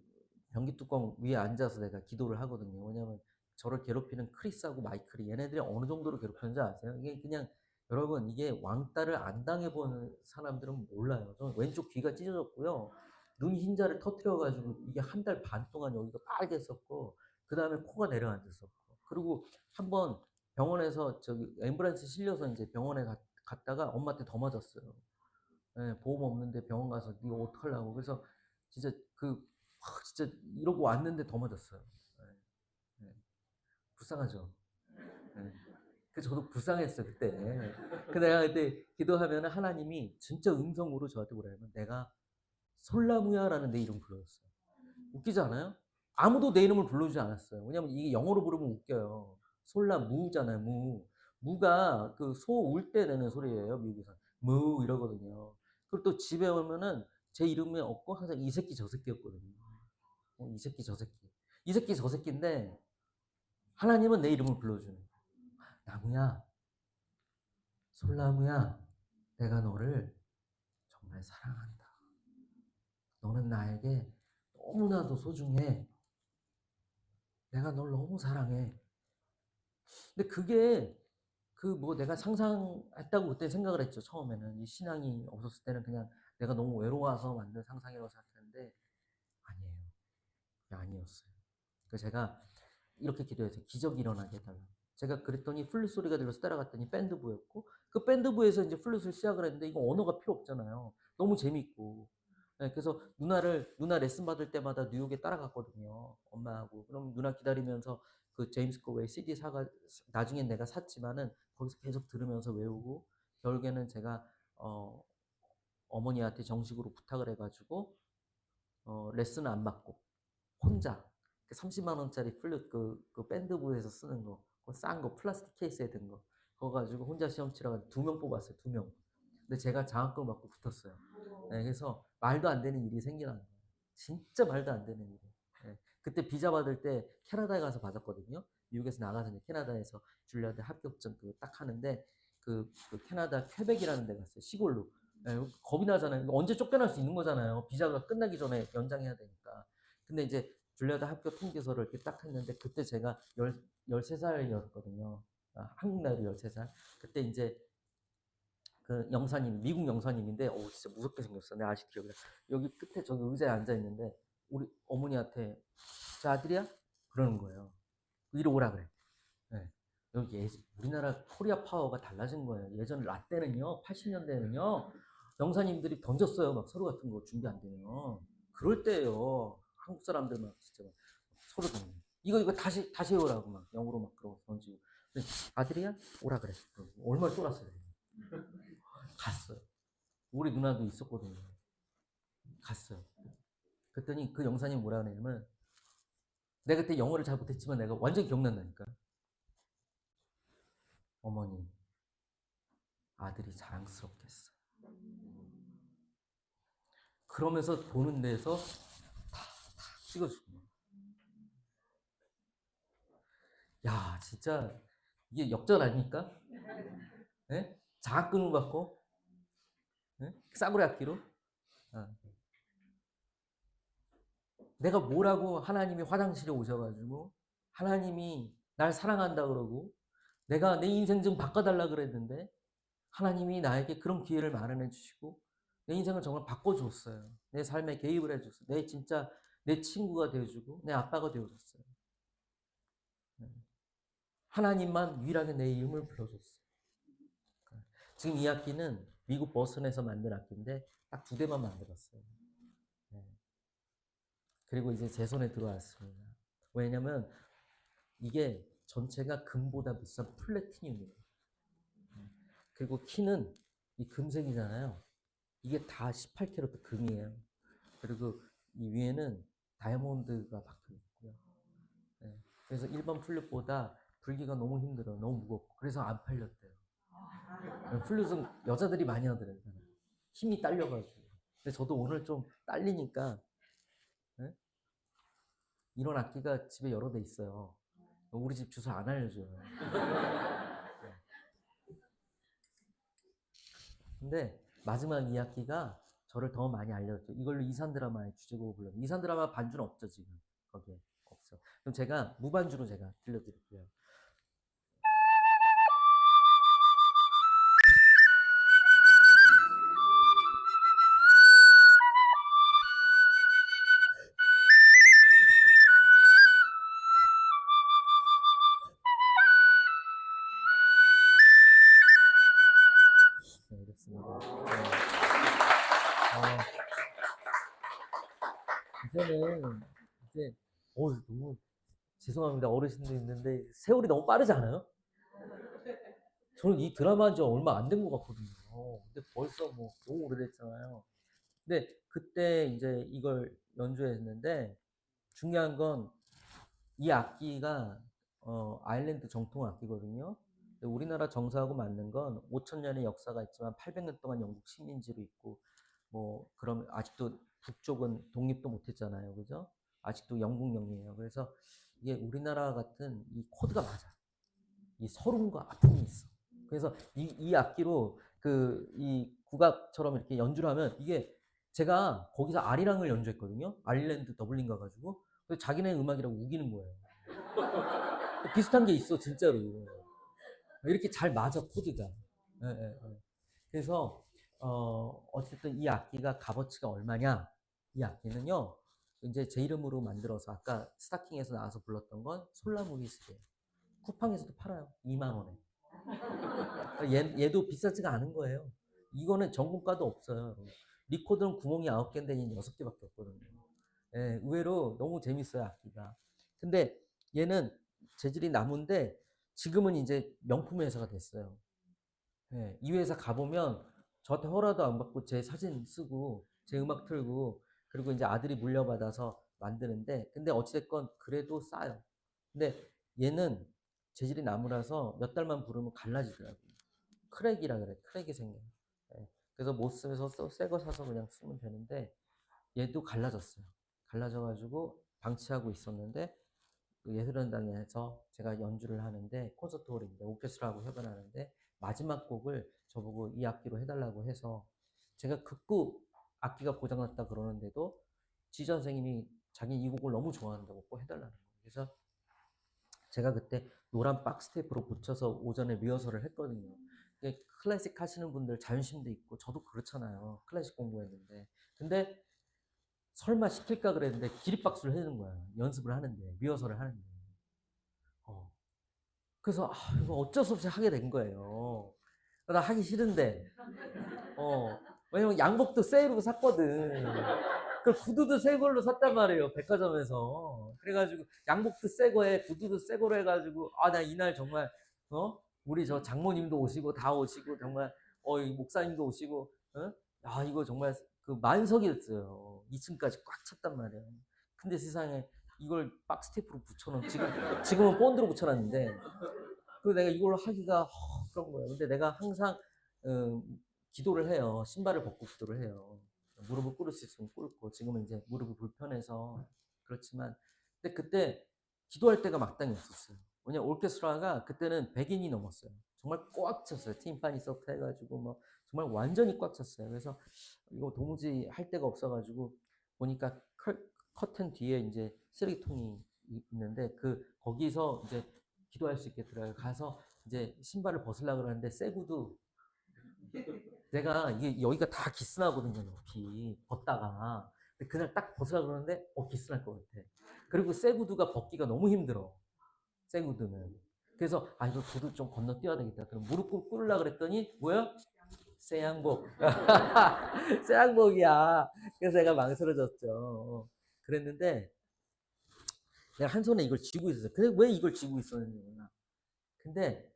변기 뚜껑 위에 앉아서 내가 기도를 하거든요. 왜냐면 저를 괴롭히는 크리스하고 마이클이 얘네들이 어느 정도로 괴롭혔는지 아세요? 이게 그냥 여러분 이게 왕따를 안 당해본 사람들은 몰라요. 저는 왼쪽 귀가 찢어졌고요. 눈 흰자를 터트려가지고 이게 한 달 반 동안 여기가 빨개졌고 그 다음에 코가 내려앉았었고 그리고 한번 병원에서 앰뷸런스 실려서 이제 병원에 갔다가 엄마한테 더 맞았어요. 예, 보험 없는데 병원 가서 이거 어떡하려고. 그래서 진짜 진짜 이러고 왔는데 더 맞았어요. 네. 네. 불쌍하죠. 네. 그 저도 불쌍했어요 그때. 그 내가 그때 기도하면 하나님이 진짜 음성으로 저한테 뭐라냐면 내가 솔라무야라는 내 이름 불러줬어요. 웃기지 않아요? 아무도 내 이름을 불러주지 않았어요. 왜냐면 이게 영어로 부르면 웃겨요. 솔라무잖아요. 무. 무가 그 소 울 때 내는 소리예요. 미국에서 무 이러거든요. 그리고 또 집에 오면은 제 이름이 없고 항상 이 새끼 저 새끼였거든요. 이 새끼 저 새끼. 이 새끼 저 새끼인데 하나님은 내 이름을 불러주는 거예요. 나무야, 솔나무야, 내가 너를 정말 사랑한다. 너는 나에게 너무나도 소중해. 내가 널 너무 사랑해. 근데 그게 그 뭐 내가 상상했다고 그때 생각을 했죠. 처음에는 이 신앙이 없었을 때는 그냥 내가 너무 외로워서 만든 상상이라고 생각했는데 아니에요. 그게 아니었어요. 그래서 제가 이렇게 기도했어요. 기적이 일어나게 해달라. 제가 그랬더니 플룻 소리가 들려서 따라갔더니 밴드부였고 그 밴드부에서 이제 플룻을 시작을 했는데 이거 언어가 필요 없잖아요. 너무 재밌고. 네, 그래서 누나 레슨 받을 때마다 뉴욕에 따라갔거든요. 엄마하고. 그럼 누나 기다리면서 그 제임스 코웨이 CD 사가 나중엔 내가 샀지만은 거기서 계속 들으면서 외우고 결국에는 제가 어머니한테 정식으로 부탁을 해가지고 레슨을 안 받고 혼자 30만 원짜리 플룻 그 밴드부에서 쓰는 거, 싼 거, 플라스틱 케이스에 든 거, 그거 가지고 혼자 시험 치러가지고 2명 뽑았어요, 2명. 근데 제가 장학금 받고 붙었어요. 네, 그래서 말도 안 되는 일이 생기는 거예요. 진짜 말도 안 되는 일이. 네, 그때 비자 받을 때 캐나다에 가서 받았거든요. 미국에서 나가서 이제 캐나다에서 줄리아드 합격전 딱 하는데 그 캐나다 퀘벡이라는 데 갔어요, 시골로. 네, 겁이 나잖아요. 언제 쫓겨날 수 있는 거잖아요. 비자가 끝나기 전에 연장해야 되니까. 근데 이제 줄리아드 학교 통지서를 이렇게 딱 했는데 그때 제가 13살이었거든요. 한국 나이로 13살. 그때 이제 그 영사님, 미국 영사님인데 진짜 무섭게 생겼어. 내가 아직 기억이 나. 여기 끝에 저기 의자에 앉아 있는데 우리 어머니한테 저 아들이야? 그러는 거예요. 이리 오라 그래. 네. 여기 우리나라 코리아 파워가 달라진 거예요. 예전 라떼는요, 80년대에는요, 영사님들이 던졌어요. 막 서류 같은 거 준비 안 되면. 그럴 때예요. 한국 사람들 막 진짜 막 서로 던져. 이거 다시 해오라고 막 영어로 막 그러고 던지고. 아들이야? 오라 그래. 얼마나 쫄았어요. 갔어요. 우리 누나도 있었거든요. 갔어요. 그랬더니 그 영사님 뭐라 그러냐면 내가 그때 영어를 잘 못했지만 내가 완전 기억난다니까. 어머니, 아들이 자랑스럽겠어. 그러면서 보는 데서 다 찍어주고. 야, 진짜 이게 역전 아닙니까? 네? 장학금을 받고 네? 싸구려 악기로 내가 뭐라고 하나님이 화장실에 오셔가지고 하나님이 날 사랑한다 그러고 내가 내 인생 좀 바꿔달라 그랬는데 하나님이 나에게 그런 기회를 마련해 주시고 내 인생을 정말 바꿔줬어요. 내 삶에 개입을 해줬어요. 진짜 내 친구가 되어주고 내 아빠가 되어줬어요. 하나님만 유일하게 내 이름을 불러줬어요. 지금 이 악기는 미국 버스턴에서 만든 악기인데 딱 2대만 만들었어요. 그리고 이제 제 손에 들어왔습니다. 왜냐면 이게 전체가 금보다 비싼 플래티늄이에요. 그리고 키는 이 금색이잖아요. 이게 다 18캐럿 금이에요. 그리고 이 위에는 다이아몬드가 박혀 있고요. 네. 그래서 일반 플룻보다 불기가 너무 힘들어요. 너무 무겁고. 그래서 안 팔렸대요. 플룻은 여자들이 많이 하더라고요. 힘이 딸려가지고. 근데 저도 오늘 좀 딸리니까 네? 이런 악기가 집에 여러 대 있어요. 우리 집 주소 안 알려줘요. 근데 마지막 이 악기가 저를 더 많이 알려줬죠. 이걸로 이산 드라마의 주제곡을 불러요. 이산 드라마 반주는 없죠, 지금. 거기에 없어. 그럼 제가 무반주로 제가 들려드릴게요. 네, 이렇습니다. 네. 이제는 이제 너무 죄송합니다. 어르신도 있는데 세월이 너무 빠르지 않아요? 저는 이 드라마 한지 얼마 안 된 것 같거든요. 근데 벌써 뭐 너무 오래됐잖아요. 근데 그때 이제 이걸 연주했는데 중요한 건 이 악기가 아일랜드 정통 악기거든요. 근데 우리나라 정서하고 맞는 건 5,000년의 역사가 있지만 800년 동안 영국 식민지로 있고 뭐 그럼 아직도 북쪽은 독립도 못했잖아요, 그죠? 아직도 영국령이에요. 그래서 이게 우리나라 같은 이 코드가 맞아. 이 서름과 아픔이 있어. 그래서 이 악기로 이 국악처럼 이렇게 연주를 하면 이게 제가 거기서 아리랑을 연주했거든요. 아일랜드 더블린 가가지고. 그래서 자기네 음악이라고 우기는 거예요. 비슷한 게 있어, 진짜로. 이렇게 잘 맞아, 코드가. 예, 예, 예. 그래서, 어쨌든 이 악기가 값어치가 얼마냐? 이 악기는요, 이제 제 이름으로 만들어서 아까 스타킹에서 나와서 불렀던 건 솔라무리스예요. 쿠팡에서도 팔아요. 2만 원에. 얘도 비싸지가 않은 거예요. 이거는 전문가도 없어요. 리코더는 구멍이 9개인데 얘는 6개밖에 없거든요. 예, 의외로 너무 재밌어요, 악기가. 근데 얘는 재질이 나무인데 지금은 이제 명품 회사가 됐어요. 예, 이 회사 가보면 저한테 허락도 안 받고 제 사진 쓰고 제 음악 틀고 그리고 이제 아들이 물려받아서 만드는데 근데 어찌됐건 그래도 싸요. 근데 얘는 재질이 나무라서 몇 달만 부르면 갈라지더라고요. 크랙이라 그래. 크랙이 생겨요. 예, 그래서 못 쓰면서 새 거 사서 그냥 쓰면 되는데 얘도 갈라졌어요. 갈라져가지고 방치하고 있었는데 그 예술현장에서 제가 연주를 하는데 콘서트홀인데 오케스트라하고 협연하는데 마지막 곡을 저보고 이 악기로 해달라고 해서 제가 극구 악기가 고장났다 그러는데도 지 선생님이 자기 이 곡을 너무 좋아한다고 꼭 해달라는 거예요. 그래서 제가 그때 노란 박스 테이프로 붙여서 오전에 리허설을 했거든요. 클래식 하시는 분들 자존심도 있고 저도 그렇잖아요. 클래식 공부했는데. 근데 설마 시킬까 그랬는데 기립박수를 해주는 거야. 연습을 하는데, 리허설을 하는데. 어. 그래서 이거 어쩔 수 없이 하게 된 거예요. 나 하기 싫은데. 왜냐면 양복도 세일로 샀거든. 그 구두도 새 걸로 샀단 말이에요. 백화점에서. 그래가지고 양복도 새 거에 구두도 새 거로 해가지고 나 이날 정말 우리 저 장모님도 오시고 다 오시고 정말 이 목사님도 오시고 이거 정말 그 만석이었어요. 2층까지 꽉 찼단 말이에요. 근데 세상에 이걸 박스테이프로 붙여놓은 지금은 본드로 붙여놨는데 그 내가 이걸 하기가 그런 거예요. 근데 내가 항상 기도를 해요. 신발을 벗고 기도를 해요. 무릎을 꿇을 수 있으면 꿇고 지금은 이제 무릎이 불편해서 그렇지만 근데 그때 기도할 때가 마땅히 없었어요. 왜냐면 오케스트라가 그때는 100인이 넘었어요. 정말 꽉 찼어요. 팀파니 서트 해가지고 뭐 정말 완전히 꽉 찼어요. 그래서 이거 도무지 할 데가 없어가지고 보니까 커튼 뒤에 이제 쓰레기통이 있는데 거기서 이제 기도할 수 있게 들어요. 가서 이제 신발을 벗으려고 그러는데 새 구두 내가 이게 여기가 다 기스나거든요, 높이 벗다가. 근데 그날 딱 벗으려고 그러는데 기스날 것 같아. 그리고 새 구두가 벗기가 너무 힘들어. 새 구두는. 그래서 이거 구두 좀 건너뛰어야 되겠다. 그럼 무릎 꿇고 꿇으려고 그랬더니 뭐야? 새 양복. 새 양복이야. 그래서 내가 망설여졌죠. 그랬는데 내가 한 손에 이걸 쥐고 있었어요. 근데 왜 이걸 쥐고 있었느냐. 근데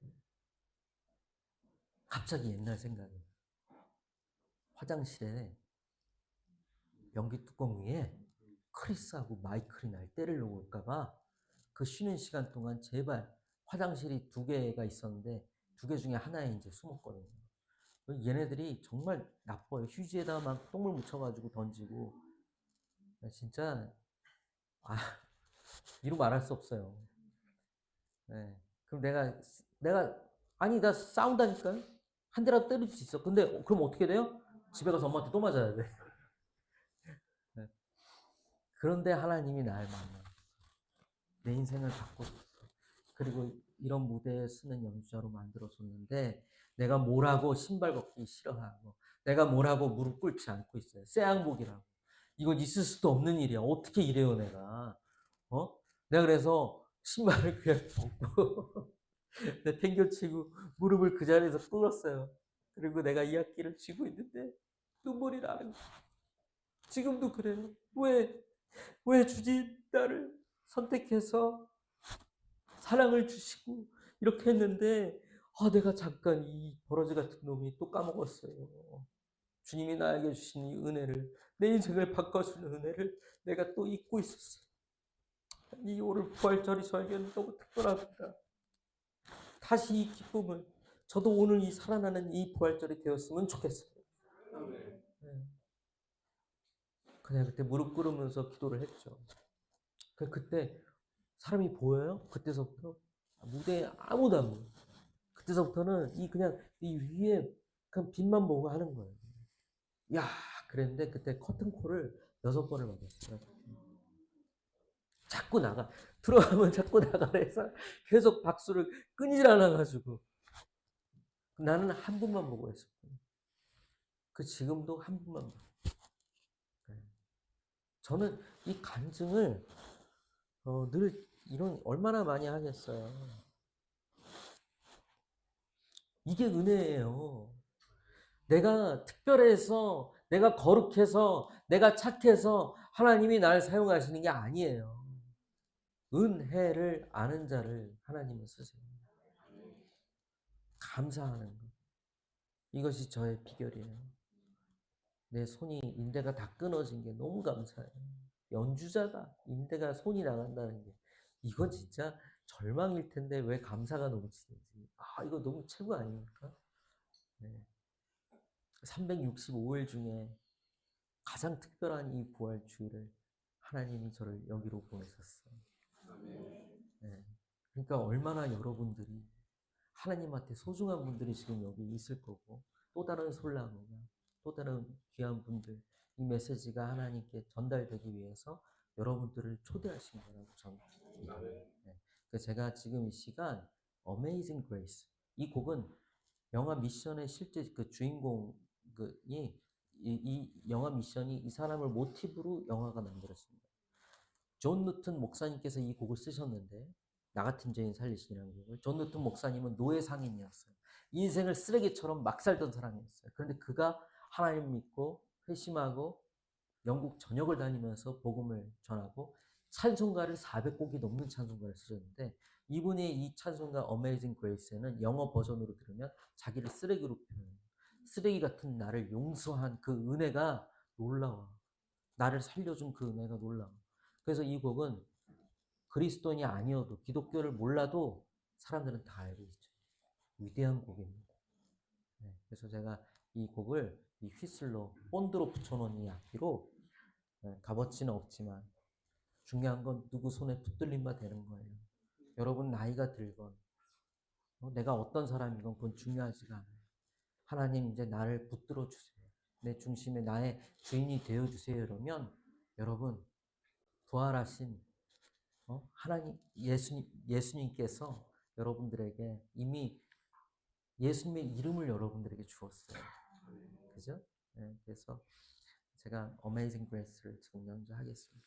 갑자기 옛날 생각이. 화장실에 변기 뚜껑 위에 크리스하고 마이클이 날 때리려고 올까봐 그 쉬는 시간 동안 제발 화장실이 2개가 있었는데 2개 중에 하나에 이제 숨었거든요. 얘네들이 정말 나빠요. 휴지에다 막 똥물 묻혀가지고 던지고 진짜 이루 말할 수 없어요. 네. 그럼 나 싸운다니까요? 한 대라도 때릴 수 있어. 근데 그럼 어떻게 돼요? 집에 가서 엄마한테 또 맞아야 돼. 네. 그런데 하나님이 날 만나. 내 인생을 바꿨어. 그리고 이런 무대에 쓰는 연주자로 만들어줬는데 내가 뭐라고 신발 벗기 싫어하고 내가 뭐라고 무릎 꿇지 않고 있어요. 쇠양복이라고. 이건 있을 수도 없는 일이야. 어떻게 이래요 내가. 내가 그래서 신발을 그냥 벗고 내 팽겨치고 무릎을 그 자리에서 꿇었어요. 그리고 내가 이 악기를 쥐고 있는데 눈물이 나는 거야. 지금도 그래요. 왜? 왜 주님 나를 선택해서 사랑을 주시고 이렇게 했는데 내가 잠깐 이 버러지 같은 놈이 또 까먹었어요. 주님이 나에게 주신 이 은혜를, 내 인생을 바꿔주는 은혜를 내가 또 잊고 있었어요. 이 오늘 부활절이 저에게는 너무 특별합니다. 다시 이 기쁨을, 저도 오늘 이 살아나는 이 부활절이 되었으면 좋겠어요. 네. 그냥 그때 무릎 꿇으면서 기도를 했죠. 그때 사람이 보여요? 그때서부터 무대에 아무도 안 보여. 그때서부터는 그냥 이 위에 그냥 빛만 보고 하는 거예요. 야, 그랬는데 그때 커튼콜을 6번을 맞았어요. 자꾸 나가. 들어가면 자꾸 나가래서 계속 박수를 끊이질 않아가지고. 나는 한 분만 보고 했었거든요. 지금도 한 분만 보고. 저는 이 간증을 늘 얼마나 많이 하겠어요. 이게 은혜예요. 내가 특별해서, 내가 거룩해서, 내가 착해서 하나님이 날 사용하시는 게 아니에요. 은혜를 아는 자를 하나님은 쓰세요. 감사하는 것. 이것이 저의 비결이에요. 내 인대가 다 끊어진 게 너무 감사해요. 연주자가 인대가 손이 나간다는 게 이건 진짜 절망일 텐데 왜 감사가 넘치는지. 이거 너무 최고 아닙니까? 네. 365일 중에 가장 특별한 이 부활 주일을 하나님이 저를 여기로 보내셨어요. 네. 그러니까 얼마나 여러분들이 하나님한테 소중한 분들이 지금 여기 있을 거고, 또 다른 솔라모나 또 다른 귀한 분들, 이 메시지가 하나님께 전달되기 위해서 여러분들을 초대하신 거라고 저는 믿습니다. 네. 그래서 제가 지금 이 시간 Amazing Grace, 이 곡은 영화 미션의 실제 그 주인공이 이 영화 미션이 이 사람을 모티브로 영화가 만들어집니다. 존 누튼 목사님께서 이 곡을 쓰셨는데, 나 같은 죄인 살리시라는 곡을. 존 누튼 목사님은 노예 상인이었어요. 인생을 쓰레기처럼 막 살던 사람이었어요. 그런데 그가 하나님 믿고 회심하고 영국 전역을 다니면서 복음을 전하고 찬송가를 400곡이 넘는 찬송가를 쓰셨는데, 이분의 이 찬송가 Amazing Grace는 영어 버전으로 들으면 자기를 쓰레기로 표현해요. 쓰레기 같은 나를 용서한 그 은혜가 놀라워. 나를 살려준 그 은혜가 놀라워. 그래서 이 곡은 그리스도인이 아니어도, 기독교를 몰라도 사람들은 다 알고 있죠. 위대한 곡입니다. 네, 그래서 제가 이 곡을 이 휘슬로 본드로 붙여놓은 이 악기로, 값어치는 없지만 중요한 건 누구 손에 붙들림 바 되는 거예요. 여러분 나이가 들건 내가 어떤 사람이건 그건 중요하지가 않아요. 하나님 이제 나를 붙들어 주세요. 내 중심에 나의 주인이 되어 주세요. 이러면 여러분 부활하신 하나님 예수님께서 여러분들에게 이미 예수님의 이름을 여러분들에게 주었어요. 그죠? 네, 그래서 제가 Amazing Grace를 지금 연주하겠습니다.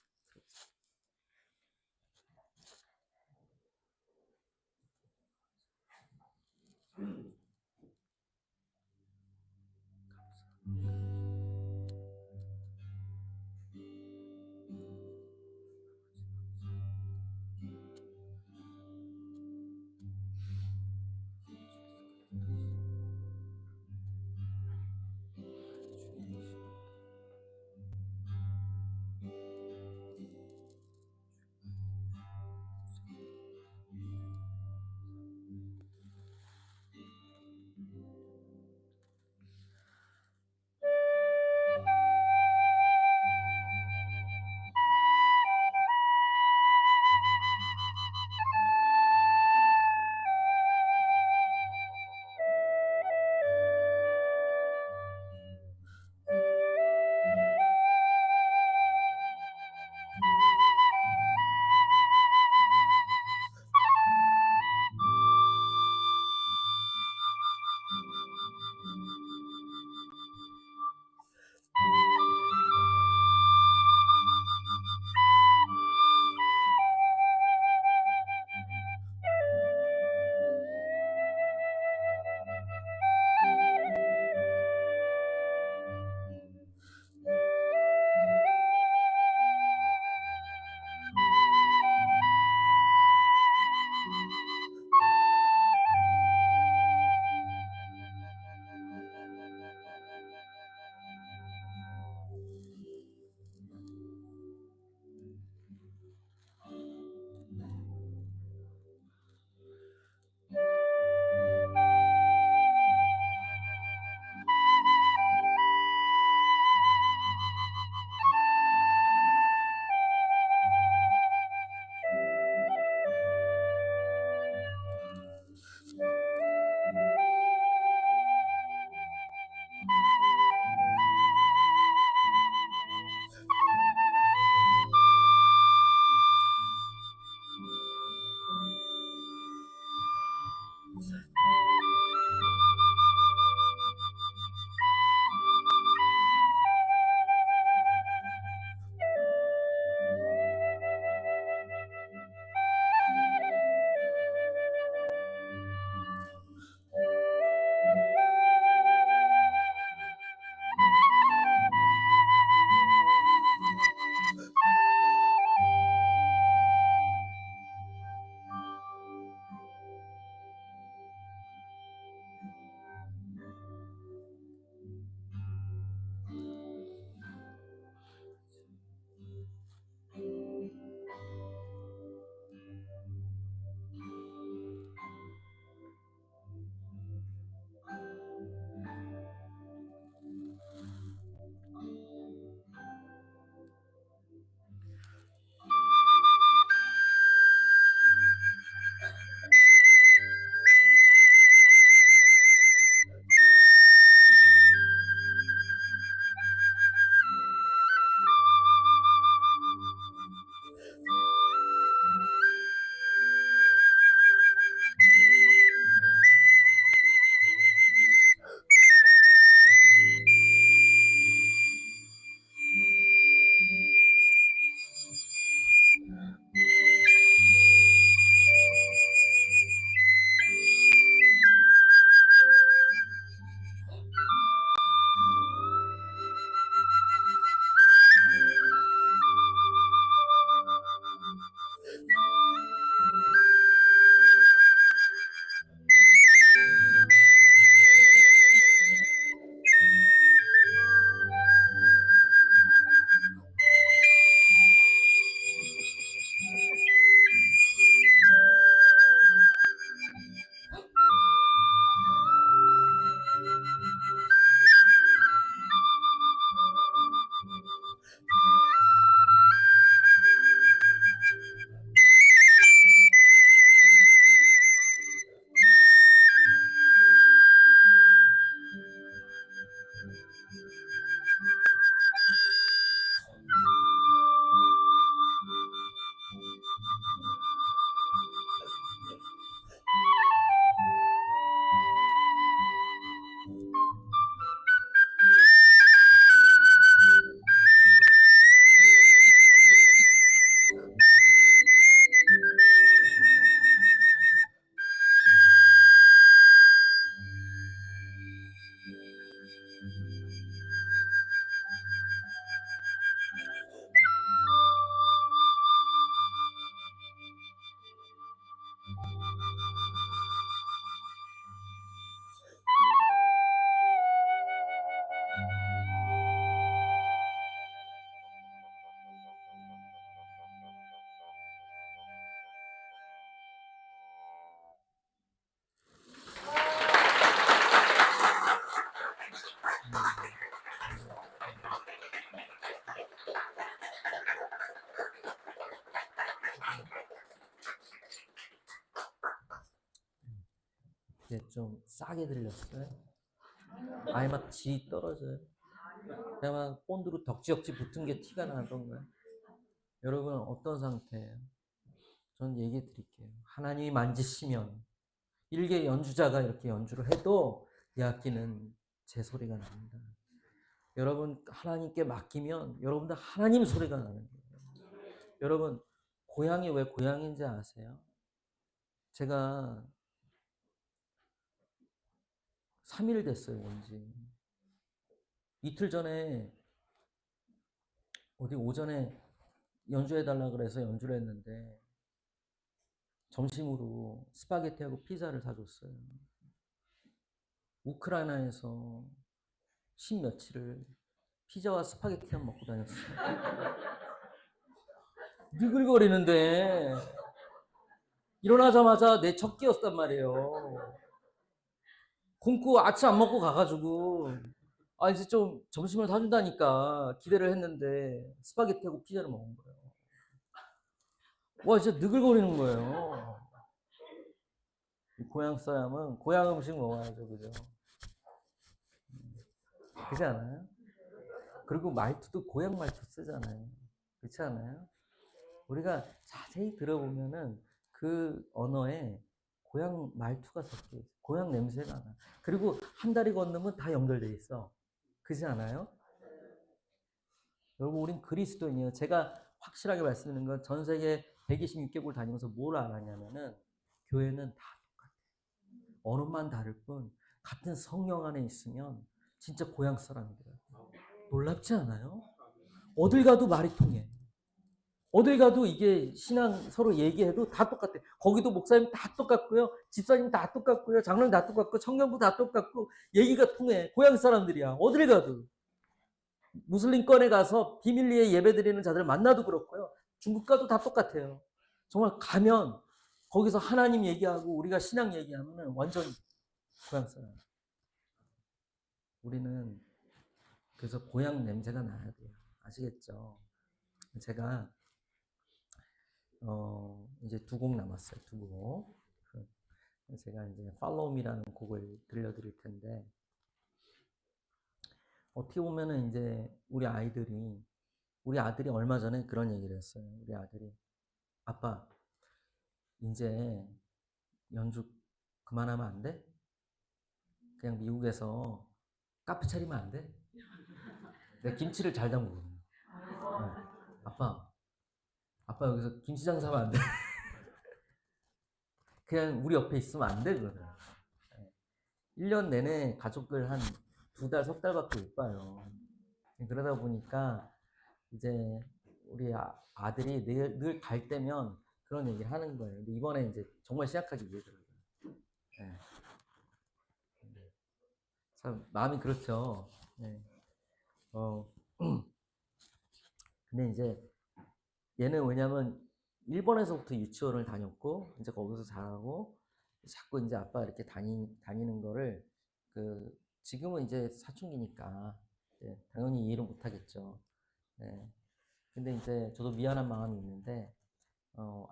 좀 싸게 들렸어요. 아예 막 질이 떨어져요. 그냥 막 본드로 덕지덕지 붙은 게 티가 나던가요? 여러분 어떤 상태예요? 저는 얘기해 드릴게요. 하나님이 만지시면 일개 연주자가 이렇게 연주를 해도 이 악기는 제 소리가 납니다. 여러분 하나님께 맡기면 여러분들 하나님 소리가 나는 거예요. 여러분 고향이 왜 고향인지 아세요? 제가 3일 됐어요, 왠지. 이틀 전에 어디 오전에 연주해달라 그래서 연주를 했는데 점심으로 스파게티하고 피자를 사줬어요. 우크라이나에서 10며칠을 피자와 스파게티만 먹고 다녔어요. 느글거리는데 일어나자마자 내 첫 끼였단 말이에요. 굶고 아침 안 먹고 가가지고 이제 좀 점심을 사준다니까 기대를 했는데 스파게티하고 피자를 먹은 거예요. 와 진짜 느글거리는 거예요. 고향 사람은 고향 음식 먹어야죠, 그죠? 그렇지 않아요? 그리고 말투도 고향 말투 쓰잖아요. 그렇지 않아요? 우리가 자세히 들어보면은 그 언어에 고향 말투가 섞여 있어. 고향 냄새가 나. 그리고 한 다리 건너면 다 연결돼 있어. 그렇지 않아요? 여러분, 우린 그리스도인이에요. 제가 확실하게 말씀드리는 건 전 세계 126개국을 다니면서 뭘 알았냐면은 교회는 다 똑같아. 언어만 다를 뿐 같은 성령 안에 있으면 진짜 고향 사람이더라고요. 놀랍지 않아요? 어딜 가도 말이 통해. 어딜 가도 이게 신앙 서로 얘기해도 다 똑같아. 거기도 목사님 다 똑같고요. 집사님 다 똑같고요. 장로님 다 똑같고 청년부 다 똑같고 얘기가 통해. 고향 사람들이야. 어딜 가도. 무슬림권에 가서 비밀리에 예배드리는 자들 만나도 그렇고요. 중국 가도 다 똑같아요. 정말 가면 거기서 하나님 얘기하고 우리가 신앙 얘기하면 완전 고향 사람. 우리는 그래서 고향 냄새가 나야 돼요. 아시겠죠? 제가 이제 두 곡 남았어요. 두 곡. 제가 이제 Follow Me라는 곡을 들려드릴 텐데 어떻게 보면은 이제 우리 아들이 얼마 전에 그런 얘기를 했어요. 우리 아들이 아빠 이제 연주 그만하면 안 돼? 그냥 미국에서 카페 차리면 안 돼? 내가 김치를 잘 담그거든요. 네. 아빠 여기서 김치 장사하면 안 돼? 그냥 우리 옆에 있으면 안 돼, 그거는. 1년 내내 가족들 한 2달, 석 달밖에 못 봐요. 그러다 보니까 이제 우리 아들이 늘 갈 때면 그런 얘기를 하는 거예요. 근데 이번에 이제 정말 시작하기 위해서라고요. 네. 참 마음이 그렇죠. 네. 근데 이제 얘는 왜냐면 일본에서부터 유치원을 다녔고 이제 거기서 자라고 자꾸 이제 아빠 이렇게 다니는 거를 지금은 이제 사춘기니까 당연히 이해를 못 하겠죠. 네. 근데 이제 저도 미안한 마음이 있는데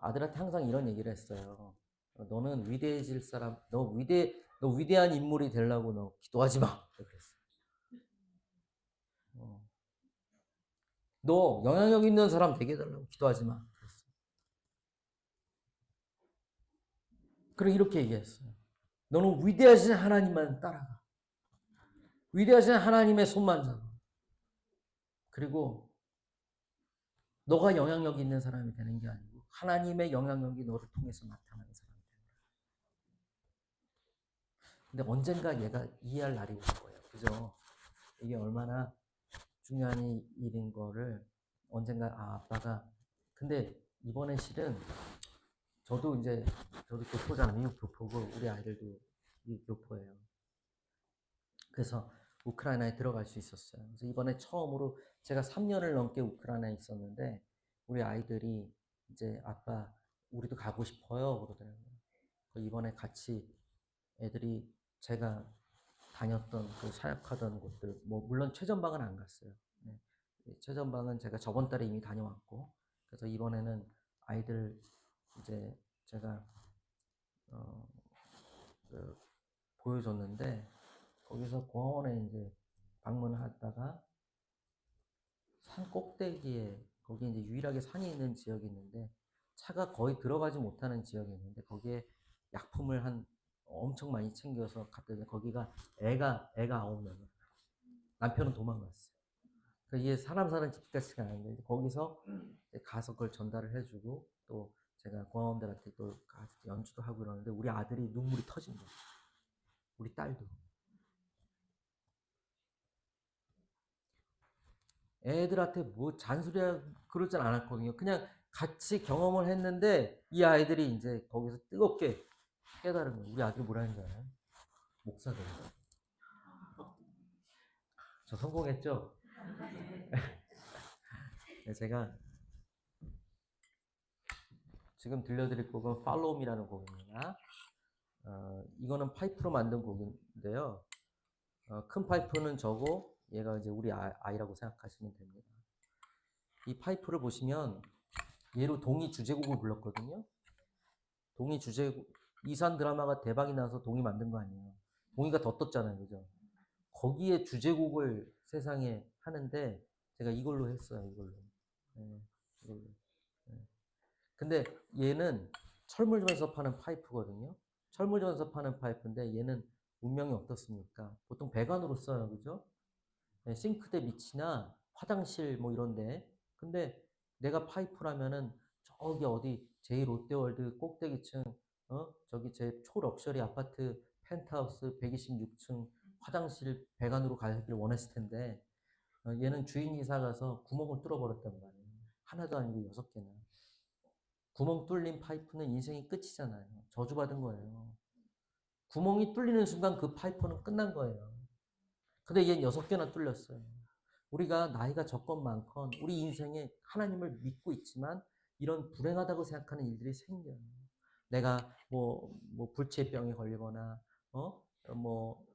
아들한테 항상 이런 얘기를 했어요. 너는 위대해질 사람, 너 위대한 인물이 되려고 너 기도하지 마. 그랬어. 너 영향력 있는 사람 되게 해달라고 기도하지 마. 그랬어. 그래 이렇게 얘기했어요. 너는 위대하신 하나님만 따라가. 위대하신 하나님의 손만 잡아. 그리고 너가 영향력 있는 사람이 되는 게 아니고 하나님의 영향력이 너를 통해서 나타나는 사람이 되는 거야. 근데 언젠가 얘가 이해할 날이 올 거예요. 그죠? 이게 얼마나 중요한 일인 거를 언젠가 아빠가 근데 이번에 실은 저도 교포잖아요. 미국 교포고 우리 아이들도 미국 교포예요. 그래서 우크라이나에 들어갈 수 있었어요. 그래서 이번에 처음으로 제가 3년을 넘게 우크라이나에 있었는데 우리 아이들이 이제 아빠 우리도 가고 싶어요 그러더라고요. 이번에 같이 애들이 제가 다녔던 그 사역하던 곳들 뭐 물론 최전방은 안 갔어요. 네. 최전방은 제가 저번 달에 이미 다녀왔고 그래서 이번에는 아이들 이제 제가 보여줬는데 거기서 공원에 이제 방문하다가 산 꼭대기에 거기 이제 유일하게 산이 있는 지역이 있는데 차가 거의 들어가지 못하는 지역이 있는데 거기에 약품을 한 엄청 많이 챙겨서 갔더니 거기가 애가 9명. 남편은 도망갔어요. 그러니까 이게 사람 사는 집 같지가 않은데 거기서 가서 그걸 전달을 해주고 또 제가 공화원들한테 또 가서 연주도 하고 그러는데 우리 아들이 눈물이 터진 거예요. 우리 딸도. 애들한테 뭐 잔소리하고 그러진 않았거든요. 그냥 같이 경험을 했는데 이 아이들이 이제 거기서 뜨겁게 깨달은 거예요. 우리 아들이 뭐라는 줄 알아요? 목사들. 저 성공했죠? 제가 지금 들려드릴 곡은 Follow Me라는 곡입니다. 이거는 파이프로 만든 곡인데요. 큰 파이프는 저고 얘가 이제 우리 아이라고 생각하시면 됩니다. 이 파이프를 보시면 얘로 동이 주제곡을 불렀거든요. 동이 주제곡, 이산 드라마가 대박이 나서 동이 만든 거 아니에요. 동이가 더 떴잖아요, 그죠? 거기에 주제곡을 세상에 하는데 제가 이걸로 했어요, 이걸로. 네, 이걸로. 네. 근데 얘는 철물점에서 파는 파이프거든요. 철물점에서 파는 파이프인데 얘는 운명이 어떻습니까? 보통 배관으로 써요, 그죠? 네, 싱크대 밑이나 화장실 뭐 이런데. 근데 내가 파이프라면은 저기 어디 제2롯데월드 꼭대기층, 저기 제 초럭셔리 아파트 펜트하우스 126층 화장실 배관으로 가길 원했을 텐데 얘는 주인이사 가서 구멍을 뚫어버렸단 말이에요. 하나도 아니고 6개나. 구멍 뚫린 파이프는 인생이 끝이잖아요. 저주받은 거예요. 구멍이 뚫리는 순간 그 파이프는 끝난 거예요. 근데 얘는 6개나 뚫렸어요. 우리가 나이가 적건 많건 우리 인생에 하나님을 믿고 있지만 이런 불행하다고 생각하는 일들이 생겨요. 내가 뭐 불치병에 걸리거나, 뭐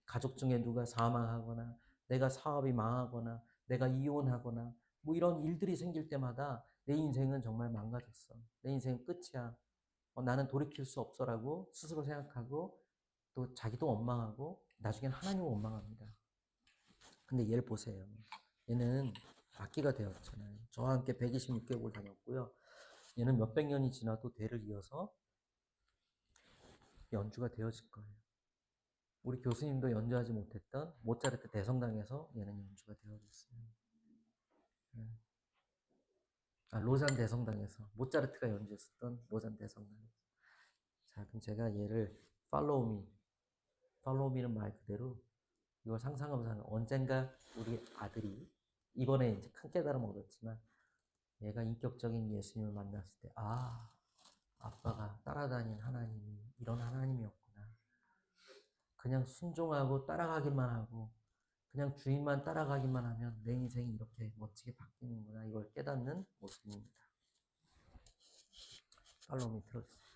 가족 중에 누가 사망하거나, 내가 사업이 망하거나, 내가 이혼하거나, 뭐 이런 일들이 생길 때마다 내 인생은 정말 망가졌어. 내 인생은 끝이야. 나는 돌이킬 수 없어라고 스스로 생각하고 또 자기도 원망하고 나중엔 하나님을 원망합니다. 근데 얘를 보세요. 얘는 악기가 되었잖아요. 저와 함께 126개국을 다녔고요. 얘는 몇백 년이 지나도 대를 이어서 연주가 되어질 거예요. 우리 교수님도 연주하지 못했던 모차르트 대성당에서 얘는 연주가 되어졌어요. 로잔 대성당에서 모차르트가 연주했었던 로잔 대성당에서. 자, 그럼 제가 얘를 Follow Me, Follow Me는 말 그대로 이걸 상상하면서 언젠가 우리 아들이 이번에 이제 큰 깨달음을 얻었지만 얘가 인격적인 예수님을 만났을 때 아빠가 따라다닌 하나님이 이런 하나님이었구나. 그냥 순종하고 따라가기만 하고 그냥 주인만 따라가기만 하면 내 인생이 이렇게 멋지게 바뀌는구나. 이걸 깨닫는 모습입니다. 팔로우 들어주세요.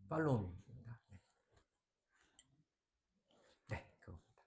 팔로우입니다. 네, 그겁니다.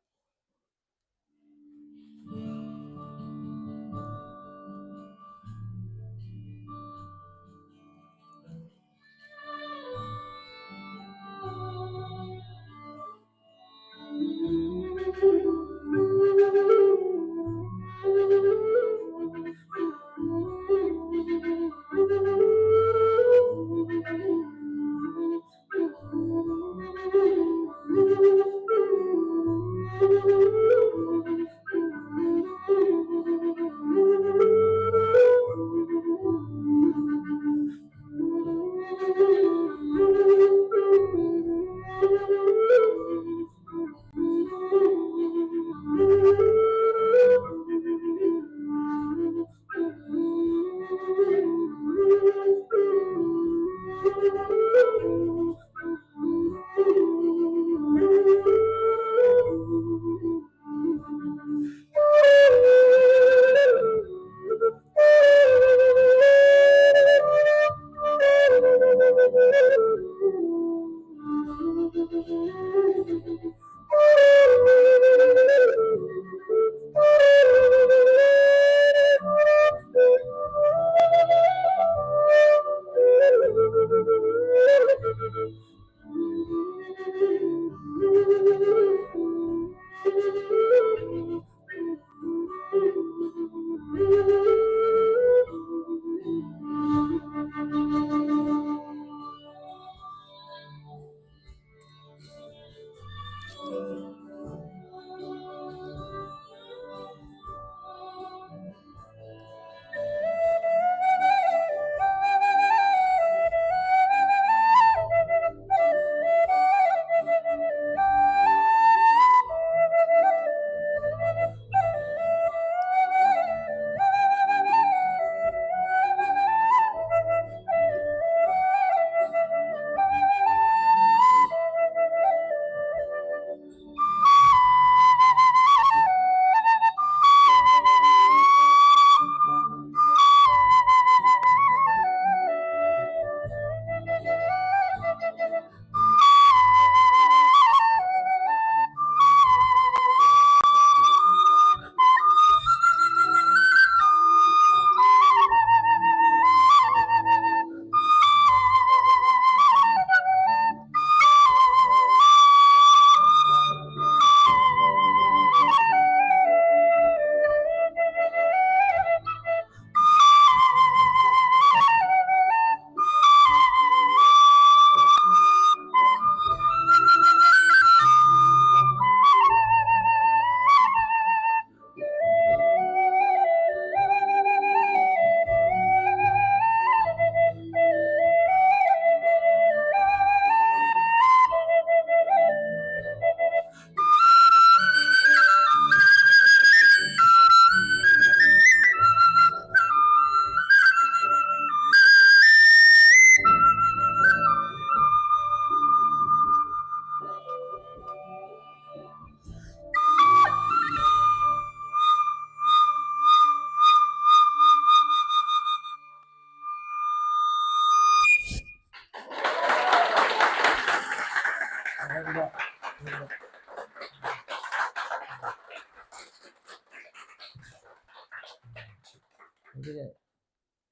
이게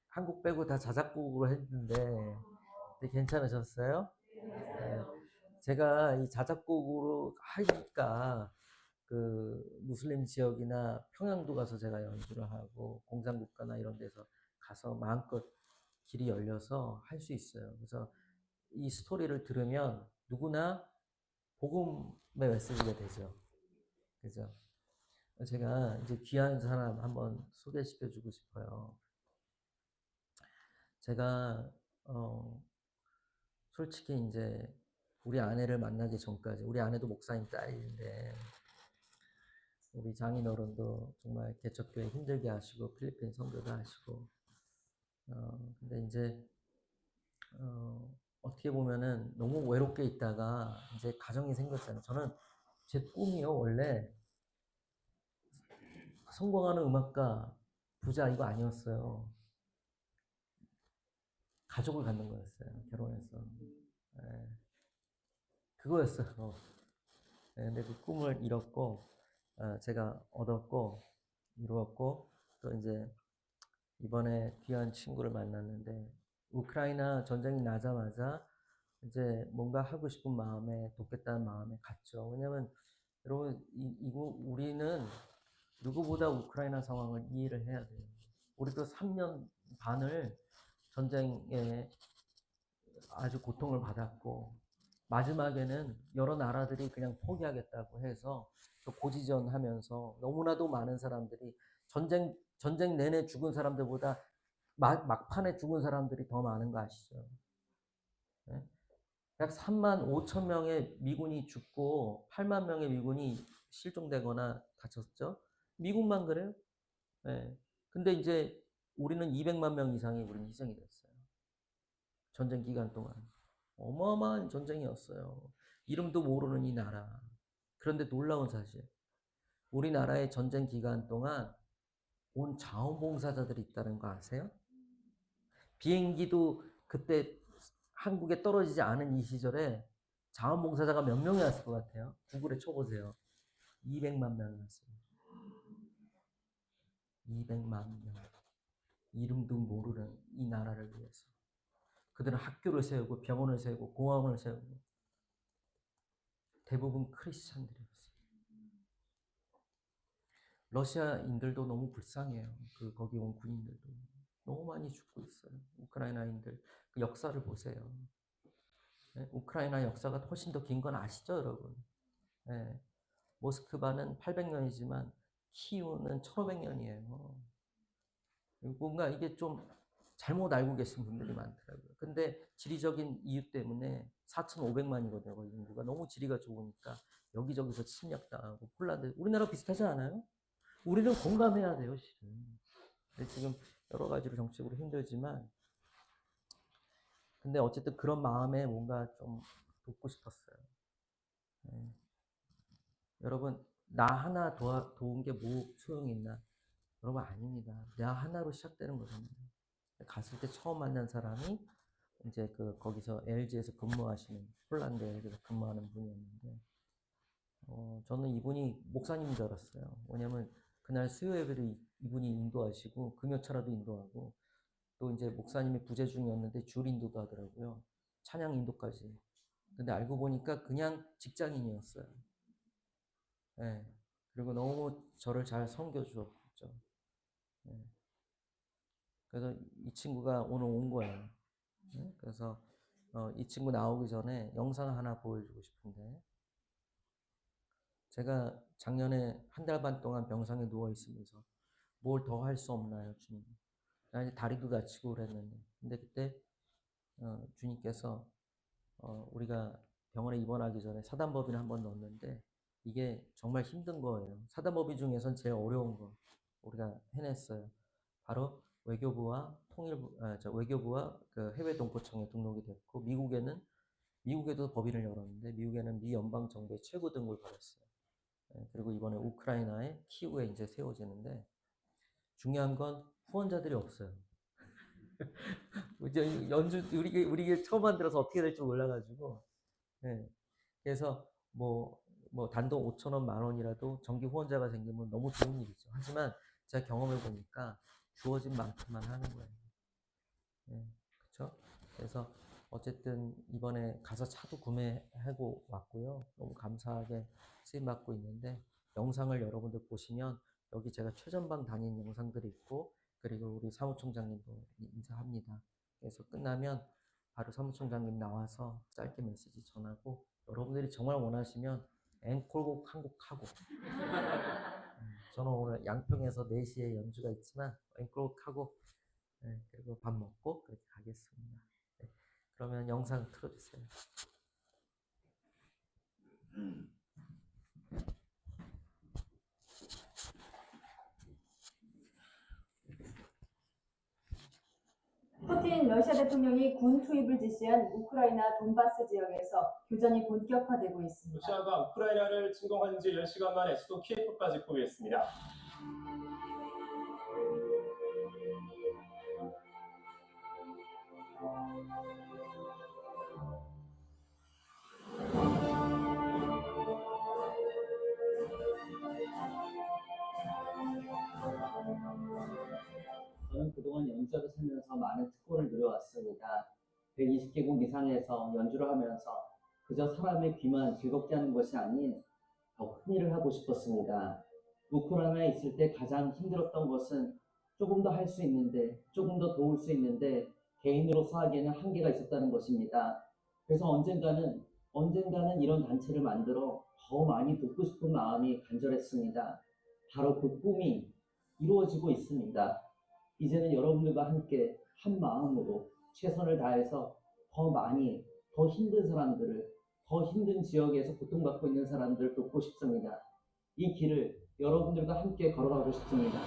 한국 빼고 다 자작곡으로 했는데 괜찮으셨어요? 네. 제가 이 자작곡으로 하니까 그 무슬림 지역이나 평양도 가서 제가 연주를 하고 공산국가나 이런 데서 가서 마음껏 길이 열려서 할 수 있어요. 그래서 이 스토리를 들으면 누구나 복음의 메시지가 되죠. 그죠? 제가 이제 귀한 사람 한번 소개시켜 주고 싶어요. 제가 솔직히 이제 우리 아내를 만나기 전까지, 우리 아내도 목사님 딸인데 우리 장인어른도 정말 개척교회 힘들게 하시고 필리핀 선교도 하시고 근데 이제 어떻게 보면은 너무 외롭게 있다가 이제 가정이 생겼잖아요. 저는 제 꿈이요 원래 성공하는 음악가 부자 이거 아니었어요. 가족을 갖는 거였어요. 결혼해서. 네. 그거였어요. 네, 근데 그 꿈을 잃었고 제가 얻었고 이루었고 또 이제 이번에 귀한 친구를 만났는데 우크라이나 전쟁이 나자마자 이제 뭔가 하고 싶은 마음에 돕겠다는 마음에 갔죠. 왜냐면 여러분 우리는 누구보다 우크라이나 상황을 이해를 해야 돼요. 우리도 3년 반을 전쟁에 아주 고통을 받았고 마지막에는 여러 나라들이 그냥 포기하겠다고 해서 고지전하면서 너무나도 많은 사람들이 전쟁 내내 죽은 사람들보다 막판에 죽은 사람들이 더 많은 거 아시죠? 네? 약 3만 5천 명의 미군이 죽고 8만 명의 미군이 실종되거나 다쳤죠. 미국만 그래요? 네. 근데 이제 우리는 200만 명 이상이 우리는 희생이 됐어요. 전쟁 기간 동안. 어마어마한 전쟁이었어요. 이름도 모르는 이 나라. 그런데 놀라운 사실. 우리나라의 전쟁 기간 동안 온 자원봉사자들이 있다는 거 아세요? 비행기도 그때 한국에 떨어지지 않은 이 시절에 자원봉사자가 몇 명이 왔을 것 같아요? 구글에 쳐보세요. 200만 명이 왔어요. 200만 명. 이름도 모르는 이 나라를 위해서. 그들은 학교를 세우고 병원을 세우고 공항을 세우고 대부분 크리스찬들이었어요. 러시아인들도 너무 불쌍해요. 거기 온 군인들도 너무 많이 죽고 있어요. 우크라이나인들 그 역사를 보세요. 네? 우크라이나 역사가 훨씬 더 긴 건 아시죠, 여러분? 네. 모스크바는 800년이지만 키우는 1500년이에요. 뭔가 이게 좀 잘못 알고 계신 분들이 많더라고요. 근데 지리적인 이유 때문에 4,500만이거든요. 거기 인구가 너무 지리가 좋으니까 여기저기서 침략당하고 폴란드, 우리나라 비슷하지 않아요? 우리는 공감해야 돼요, 실은. 근데 지금 여러 가지로 정치적으로 힘들지만, 근데 어쨌든 그런 마음에 뭔가 좀 돕고 싶었어요. 네. 여러분, 나 하나 도운 게 뭐 소용이 있나? 여러분, 아닙니다. 나 하나로 시작되는 거잖아요. 갔을 때 처음 만난 사람이 이제 거기서 LG에서 근무하시는, 폴란드 LG에서 근무하는 분이었는데, 저는 이분이 목사님인 줄 알았어요. 왜냐면 그날 수요 예배를 이분이 인도하시고, 금요차라도 인도하고, 또 이제 목사님이 부재 중이었는데 줄 인도도 하더라고요. 찬양 인도까지. 근데 알고 보니까 그냥 직장인이었어요. 네. 그리고 너무 저를 잘 섬겨주었죠. 네. 그래서 이 친구가 오늘 온 거예요. 네? 그래서 이 친구 나오기 전에 영상 하나 보여주고 싶은데, 제가 작년에 한 달 반 동안 병상에 누워 있으면서 뭘 더 할 수 없나요, 주님? 나 이제 다리도 다치고 그랬는데, 근데 그때 주님께서 우리가 병원에 입원하기 전에 사단법인을 한번 넣었는데 이게 정말 힘든 거예요. 사단법인 중에선 제일 어려운 거 우리가 해냈어요. 바로 외교부와 그 해외 동포청에 등록이 됐고, 미국에도 법인을 열었는데 미국에는 미 연방 정부의 최고 등급을 받았어요. 그리고 이번에 우크라이나의 키우에 이제 세워지는데, 중요한 건 후원자들이 없어요. 이제 우리 처음 만들어서 어떻게 될지 몰라가지고, 네. 그래서 뭐 단돈 5,000원, 10,000원이라도 정기 후원자가 생기면 너무 좋은 일이죠. 하지만 제가 경험해 보니까 주어진 만큼만 하는 거예요. 네. 그렇죠? 그래서 어쨌든 이번에 가서 차도 구매하고 왔고요. 너무 감사하게 쓰임 받고 있는데, 영상을 여러분들 보시면 여기 제가 최전방 다닌 영상들이 있고, 그리고 우리 사무총장님도 인사합니다. 그래서 끝나면 바로 사무총장님 나와서 짧게 메시지 전하고, 여러분들이 정말 원하시면 앵콜곡 한 곡 하고, 저는 오늘 양평에서 4시에 연주가 있지만 앵콜곡 하고, 그리고 밥 먹고 그렇게 가겠습니다. 네. 그러면 영상 틀어주세요. 푸틴 러시아 대통령이 군 투입을 지시한 우크라이나 돈바스 지역에서 교전이 본격화되고 있습니다. 러시아가 우크라이나를 침공한 지 10시간 만에 수도 키예프까지 포위했습니다. 저는 그동안 연주를 살면서 많은 특권을 누려왔습니다. 120개국 이상에서 연주를 하면서 그저 사람의 귀만 즐겁게 하는 것이 아닌 더 큰 일을 하고 싶었습니다. 우크라이나에 있을 때 가장 힘들었던 것은 조금 더 할 수 있는데, 조금 더 도울 수 있는데 개인으로서 하기에는 한계가 있었다는 것입니다. 그래서 언젠가는 이런 단체를 만들어 더 많이 돕고 싶은 마음이 간절했습니다. 바로 그 꿈이 이루어지고 있습니다. 이제는 여러분들과 함께 한 마음으로 최선을 다해서 더 많이, 더 힘든 사람들을, 더 힘든 지역에서 고통받고 있는 사람들을 돕고 싶습니다. 이 길을 여러분들과 함께 걸어가고 싶습니다.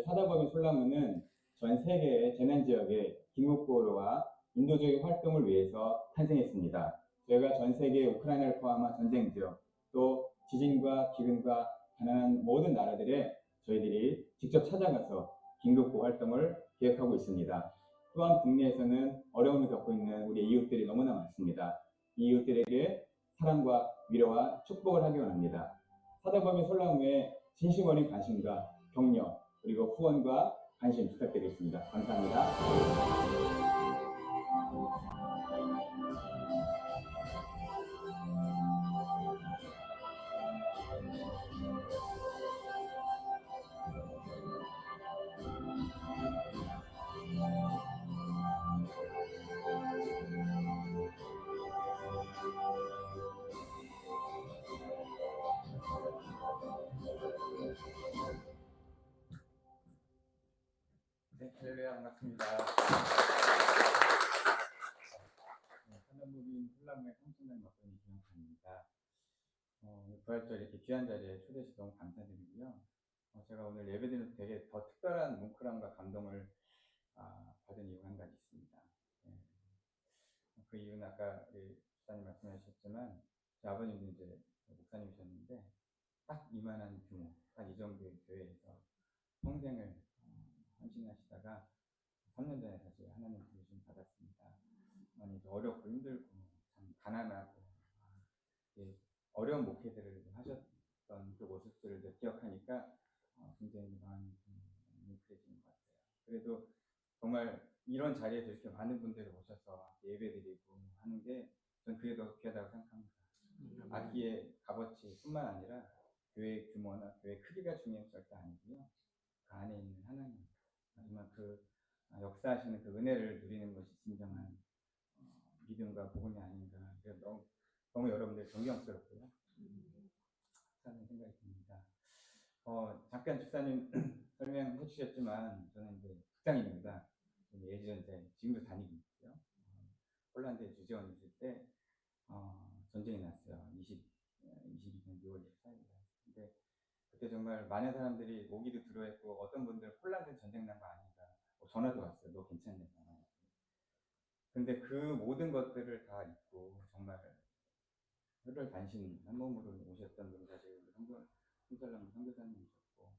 사다법인 솔라문은 전 세계의 재난 지역의 긴급구호와 인도적인 활동을 위해서 탄생했습니다. 저희가 전 세계 우크라이나를 포함한 전쟁 지역, 또 지진과 기근과 가난한 모든 나라들에 저희들이 직접 찾아가서 긴급구호 활동을 기획하고 있습니다. 또한 국내에서는 어려움을 겪고 있는 우리 이웃들이 너무나 많습니다. 이 이웃들에게 사랑과 위로와 축복을 하기 원합니다. 사다법인 솔라무에 진심 어린 관심과 격려 그리고 후원과 관심 부탁드리겠습니다. 감사합니다. 네, 할렐루야 반갑습니다. 사단법인 솔라무의 성천당 막걸리 김영찬입니다. 부활절 이렇게 귀한 자리에 초대해 주셔서 너무 감사드리고요. 제가 오늘 예배드리면서 되게 더 특별한 뭉클함과 감동을 받은 이유가 한 가지 있습니다. 예. 그 이유는 아까 우리 목사님 말씀하셨지만 제 아버님도 이제 목사님이셨는데 딱 이만한 규모, 딱 이 정도의 교회에서 평생을 헌신하시다가 3년 전에 다시 하나님 부르심 받았습니다. 많이 어렵고 힘들고 참 가난하고 이제 어려운 목회들을 하셨던 그 모습들을 이제 기억하니까 굉장히 마음이 좀 뭉클해지는 것 같아요. 그래도 정말 이런 자리에서 이렇게 많은 분들이 오셔서 예배드리고 하는 게 전 그게 더 귀하다고 생각합니다. 악기의 값어치뿐만 아니라 교회 규모나 교회 크기가 중요한 게 절대 아니고요. 그 안에 있는 하나님, 정말 그 역사하시는 그 은혜를 누리는 것이 진정한 믿음과 복음이 아닌가. 그래서 너무 여러분들 존경스럽고요. 하는 생각이 듭니다. 잠깐 집사님 설명해 주셨지만 저는 이제 직장인입니다. 예전에 지금도 다니고 있고요. 폴란드에 주재원 있을 때 전쟁이 났어요. 22년 6월 14일. 근데 그때 정말 많은 사람들이 오기도 두려워했고 어떤 분들은 폴란드 전쟁 난 거 아닌가 전화도 왔어요. 너 괜찮냐? 근데 그 모든 것들을 다 잊고 정말 혈을 단신 한 몸으로 오셨던 분이 사실 성설람 선교사님이셨고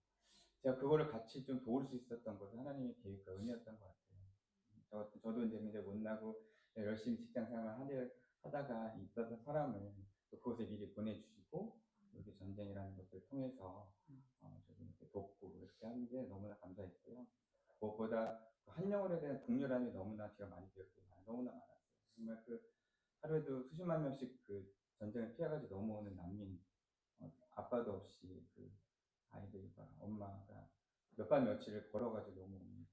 제가 그거를 같이 좀 도울 수 있었던 것은 하나님의 계획과 은혜였던 것 같아요. 저도 이제 굉장히 못나고 열심히 직장 생활 하다가 있었던 사람을 또 그곳에 미리 보내주시고 이렇게 전쟁이라는 것들을 통해서 저도 이렇게 돕고 이렇게 하는 게 너무나 감사했고요. 무엇보다 그 한 영혼에 대한 국률함이 너무나 제가 많이 배웠고 너무나 많았어요. 정말 그 하루에도 수십만 명씩 그 전쟁을 피해가지고 넘어오는 난민, 아빠도 없이 그 아이들과 엄마가 몇 박 며칠을 걸어가지고 넘어옵니다.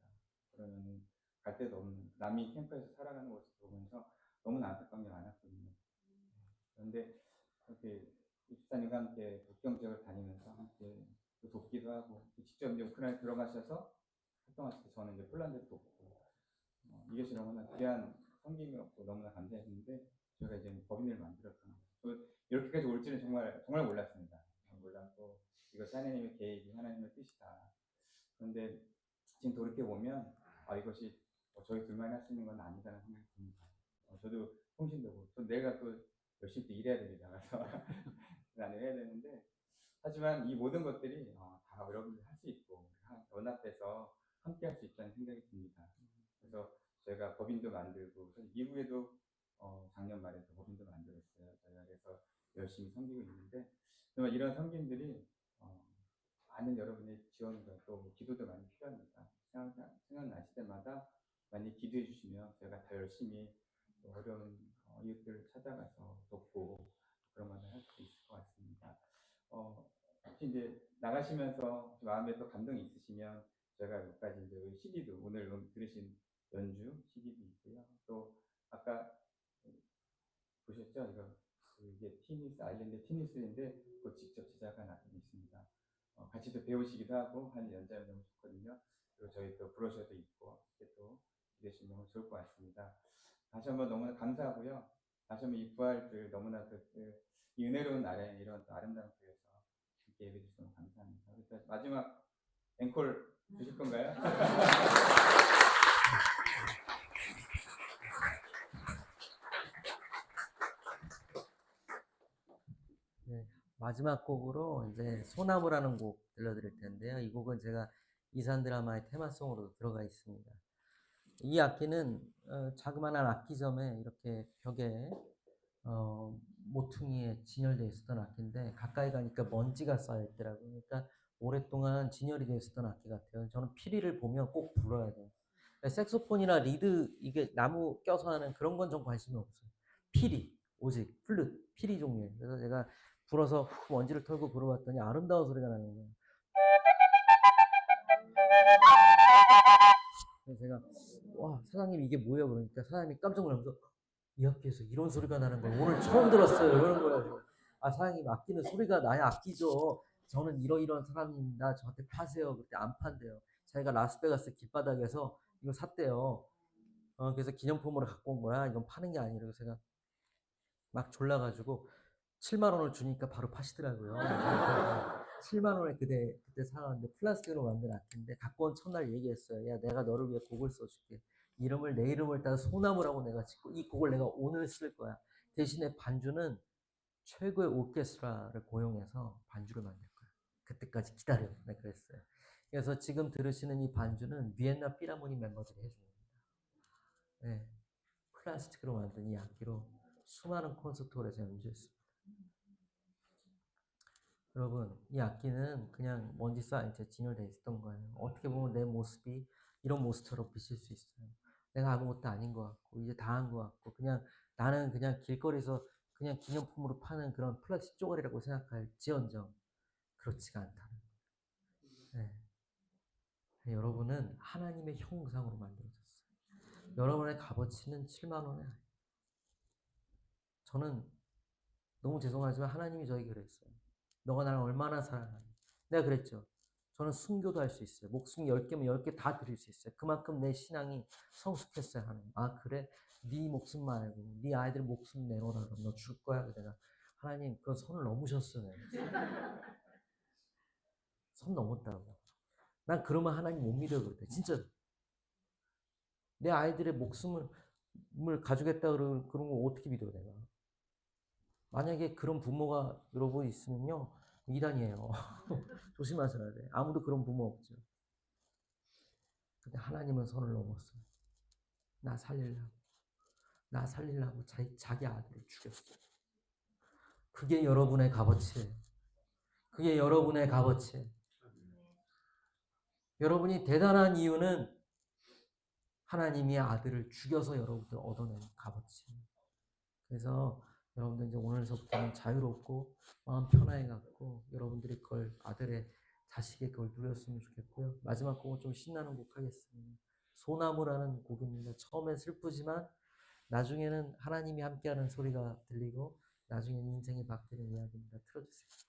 그러면은 갈 데도 없는 난민 캠프에서 살아가는 모습을 보면서 너무나 안타까운 게 많았거든요. 그런데 그렇게 집사님과 함께 국경 지역을 다니면서 함께 또 돕기도 하고 직접 이제 우크라이나에 들어가셔서 활동하실 때 저는 이제 폴란드를 돕고 이것이 너무나 귀한 섬김이었고 너무나 감사했는데 저희가 이제 법인을 만들었습니다. 이렇게까지 올 줄은 정말 몰랐습니다. 몰랐고 이것이 하나님의 계획이 하나님의 뜻이다. 그런데 지금 돌이켜보면 이것이 저희 둘만 할 수 있는 건 아니다라는 생각이 듭니다. 저도 통신되고 내가 또 열심히 또 일해야 됩니다. 그래서 나는 해야 되는데 하지만 이 모든 것들이 다 여러분들 할 수 있고 연합해서 함께 할 수 있다는 생각이 듭니다. 그래서 저희가 법인도 만들고 사실 미국에도 작년 말에 법인도 만들었어요. 저희가 그래서 열심히 섬기고 있는데 정말 이런 섬김들이 많은 여러분의 지원과 또 기도도 많이 필요합니다. 생각나실 때마다 많이 기도해 주시면 저희가 더 열심히 어려운 이웃들을 찾아가서 돕고 그런 것을 할 수 있을 것 같습니다. 혹시 이제 나가시면서 마음에 또 감동이 있으시면 저희가 몇 가지 이제 CD도 오늘 들으신 연주 CD도 있고요. 또 아까 보셨죠? 이게 티니스 아일랜드 티니스인데 그거 직접 제작한 아이템이 있습니다. 같이 또 배우시기도 하고 하는 연주하면 너무 좋거든요. 그리고 저희 또 브로셔도 있고 이렇게 또 기대시면 너무 좋을 것 같습니다. 다시 한번 너무나 감사하고요. 다시 한번 이 부활들 너무나 이 은혜로운 날에 이런 또 아름다운 교회에서 함께 예배 주셔서 너무 감사합니다. 그래서 마지막 앵콜 주실 건가요? 네, 마지막 곡으로 이제 소나무라는 곡 들려드릴 텐데요. 이 곡은 제가 이산 드라마의 테마송으로 들어가 있습니다. 이 악기는 자그마한 악기점에 이렇게 벽에 모퉁이에 진열되어 있었던 악기인데 가까이 가니까 먼지가 쌓여있더라고요. 그러니까 오랫동안 진열이 되어 있었던 악기 같아요. 저는 피리를 보면 꼭 불어야 돼요. 색소폰이나 리드 이게 나무 껴서 하는 그런 건 좀 관심이 없어요. 피리, 오직 플룻, 피리 종류예요. 그래서 제가 불어서 먼지를 털고 불어봤더니 아름다운 소리가 나는 거예요. 그래서 제가 와 사장님 이게 뭐예요? 그러니까 사장님이 깜짝 놀라면서 이 악기에서 이런 소리가 나는 걸 오늘 처음 들었어요. 이러는 거예요. 아 사장님 악기는 소리가 나야 악기죠. 저는 이러이러한 사람입니다. 저한테 파세요. 그때 안 판대요. 자기가 라스베가스 길바닥에서 이거 샀대요. 그래서 기념품으로 갖고 온 거야. 이건 파는 게 아니라고 제가 막 졸라가지고 7만 원을 주니까 바로 파시더라고요. 7만 원에 그때 사왔는데 플라스틱으로 만든 악기인데 갖고 온 첫날 얘기했어요. 야 내가 너를 위해 곡을 써줄게. 이름을 내 이름을 따서 소나무라고 내가 짓고 이 곡을 내가 오늘 쓸 거야. 대신에 반주는 최고의 오케스트라를 고용해서 반주를 만들 거야. 그때까지 기다려. 내가 그랬어요. 그래서 지금 들으시는 이 반주는 비엔나 필하모니 멤버들이 해준 겁니다. 네, 플라스틱으로 만든 이 악기로 수많은 콘서트홀에서 연주했습니다. 여러분, 이 악기는 그냥 먼지 쌓인 채 진열되어 있었던 거예요. 어떻게 보면 내 모습이 이런 모습처럼 비칠 수 있어요. 내가 아무것도 아닌 것 같고, 이제 다 한 것 같고, 그냥 나는 그냥 길거리에서 그냥 기념품으로 파는 그런 플라스틱 쪼가리라고 생각할지언정, 그렇지가 않다는 거예요. 네. 여러분은 하나님의 형상으로 만들어졌어요. 여러분의 값어치는 7만 원이 아니에요. 저는 너무 죄송하지만 하나님이 저에게 그랬어요. 너가 나를 얼마나 사랑하니? 내가 그랬죠. 저는 순교도 할 수 있어요. 목숨 10개면 10개 다 드릴 수 있어요. 그만큼 내 신앙이 성숙했어요. 하나님. 아 그래? 네 목숨 말고 네 아이들 목숨 내놓으라 그럼 너 줄 거야? 내가 하나님 그건 선을 넘으셨어요. 선 넘었다고. 난 그러면 하나님 못 믿어 그랬대. 진짜 내 아이들의 목숨을 가지겠다 그런 거 어떻게 믿어 내가? 만약에 그런 부모가 여러분 있으면요 이단이에요. 조심하셔야 돼. 아무도 그런 부모 없죠. 근데 하나님은 선을 넘었어요. 나 살리려고 자기 아들을 죽였어요. 그게 여러분의 값어치예요. 그게 여러분의 값어치예요. 여러분이 대단한 이유는 하나님이 아들을 죽여서 여러분들 얻어낸 값어치예요. 그래서 여러분들 이제 오늘서부터는 자유롭고 마음 편하게 갖고 여러분들이 그걸 아들의 자식의 그걸 누렸으면 좋겠고요. 마지막 곡은 좀 신나는 곡 하겠습니다. 소나무라는 곡입니다. 처음엔 슬프지만 나중에는 하나님이 함께하는 소리가 들리고 나중에는 인생이 바뀌는 이야기입니다. 틀어주세요.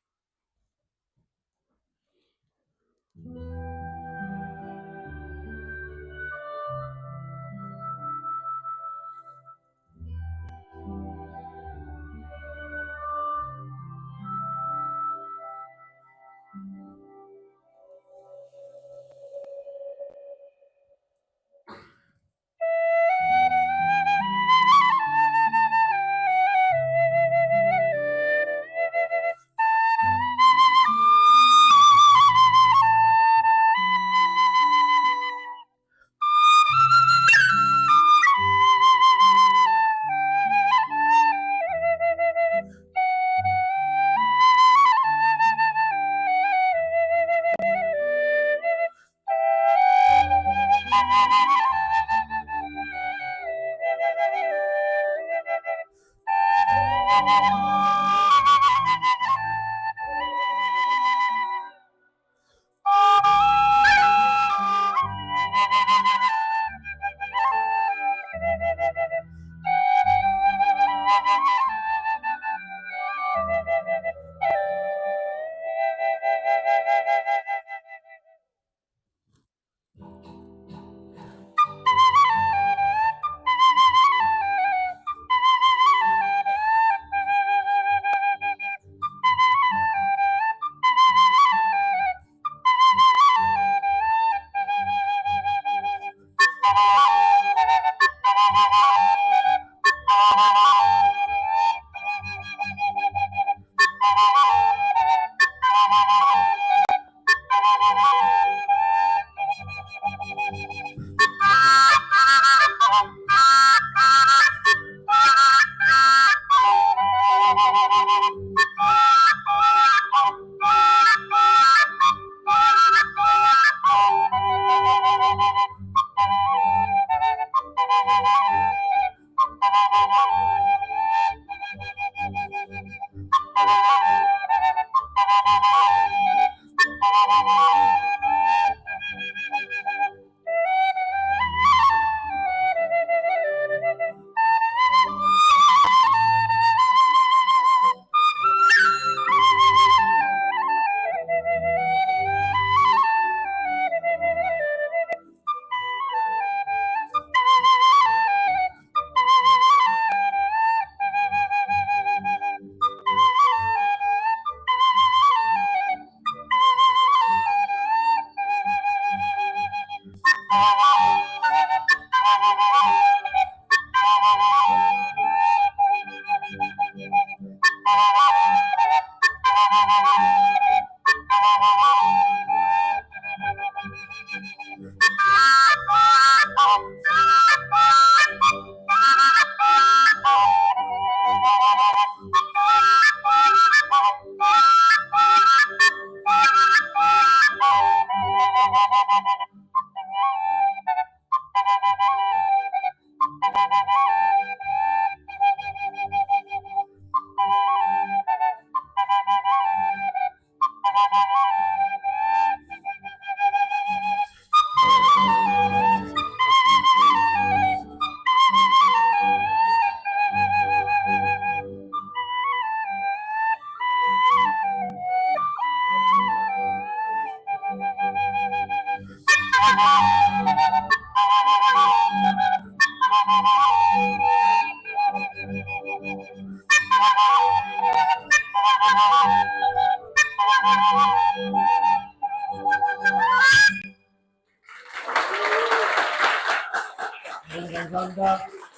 네, 감사합니다.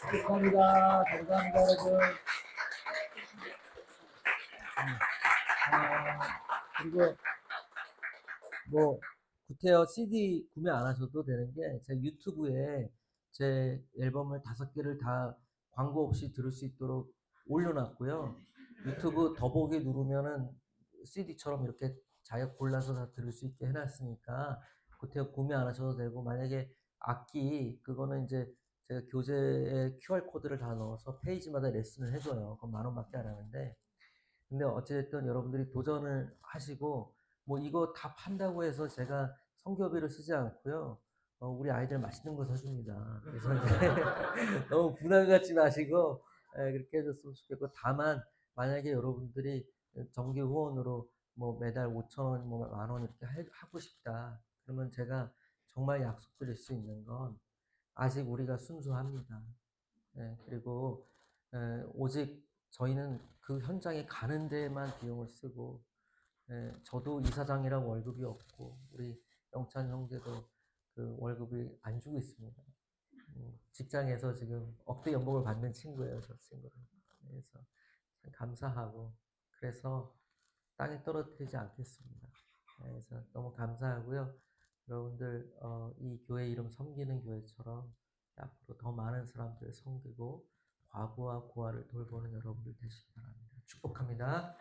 축하합니다. 감사합니다, 여러분. 그리고 뭐 구태여 CD 구매 안 하셔도 되는 게 제 유튜브에 제 앨범을 5개를 다 광고 없이 들을 수 있도록 올려놨고요. 유튜브 더보기 누르면은 CD처럼 이렇게 자기가 골라서 다 들을 수 있게 해놨으니까 구태여 구매 안 하셔도 되고, 만약에 악기 그거는 이제 제가 교재에 QR 코드를 다 넣어서 페이지마다 레슨을 해줘요. 그건 10,000원밖에 안 하는데, 근데 어찌됐든 여러분들이 도전을 하시고, 뭐 이거 다 판다고 해서 제가 성교비를 쓰지 않고요. 우리 아이들 맛있는 거 사줍니다. 그래서 이제 너무 부담 갖지 마시고 그렇게 해줬으면 좋겠고, 다만 만약에 여러분들이 정기 후원으로 뭐 매달 5,000원, 뭐 10,000원 이렇게 하고 싶다, 그러면 제가 정말 약속드릴 수 있는 건, 아직 우리가 순수합니다. 그리고 오직 저희는 그 현장에 가는 데에만 비용을 쓰고, 저도 이사장이랑 월급이 없고, 우리 영찬 형제도 그 월급이 안 주고 있습니다. 직장에서 지금 억대 연봉을 받는 친구예요, 저 친구는. 그래서 참 감사하고, 그래서 땅에 떨어뜨리지 않겠습니다. 그래서 너무 감사하고요. 여러분들 이 교회 이름 섬기는 교회처럼 앞으로 더 많은 사람들을 섬기고 과부와 고아를 돌보는 여러분들 되시기 바랍니다. 축복합니다.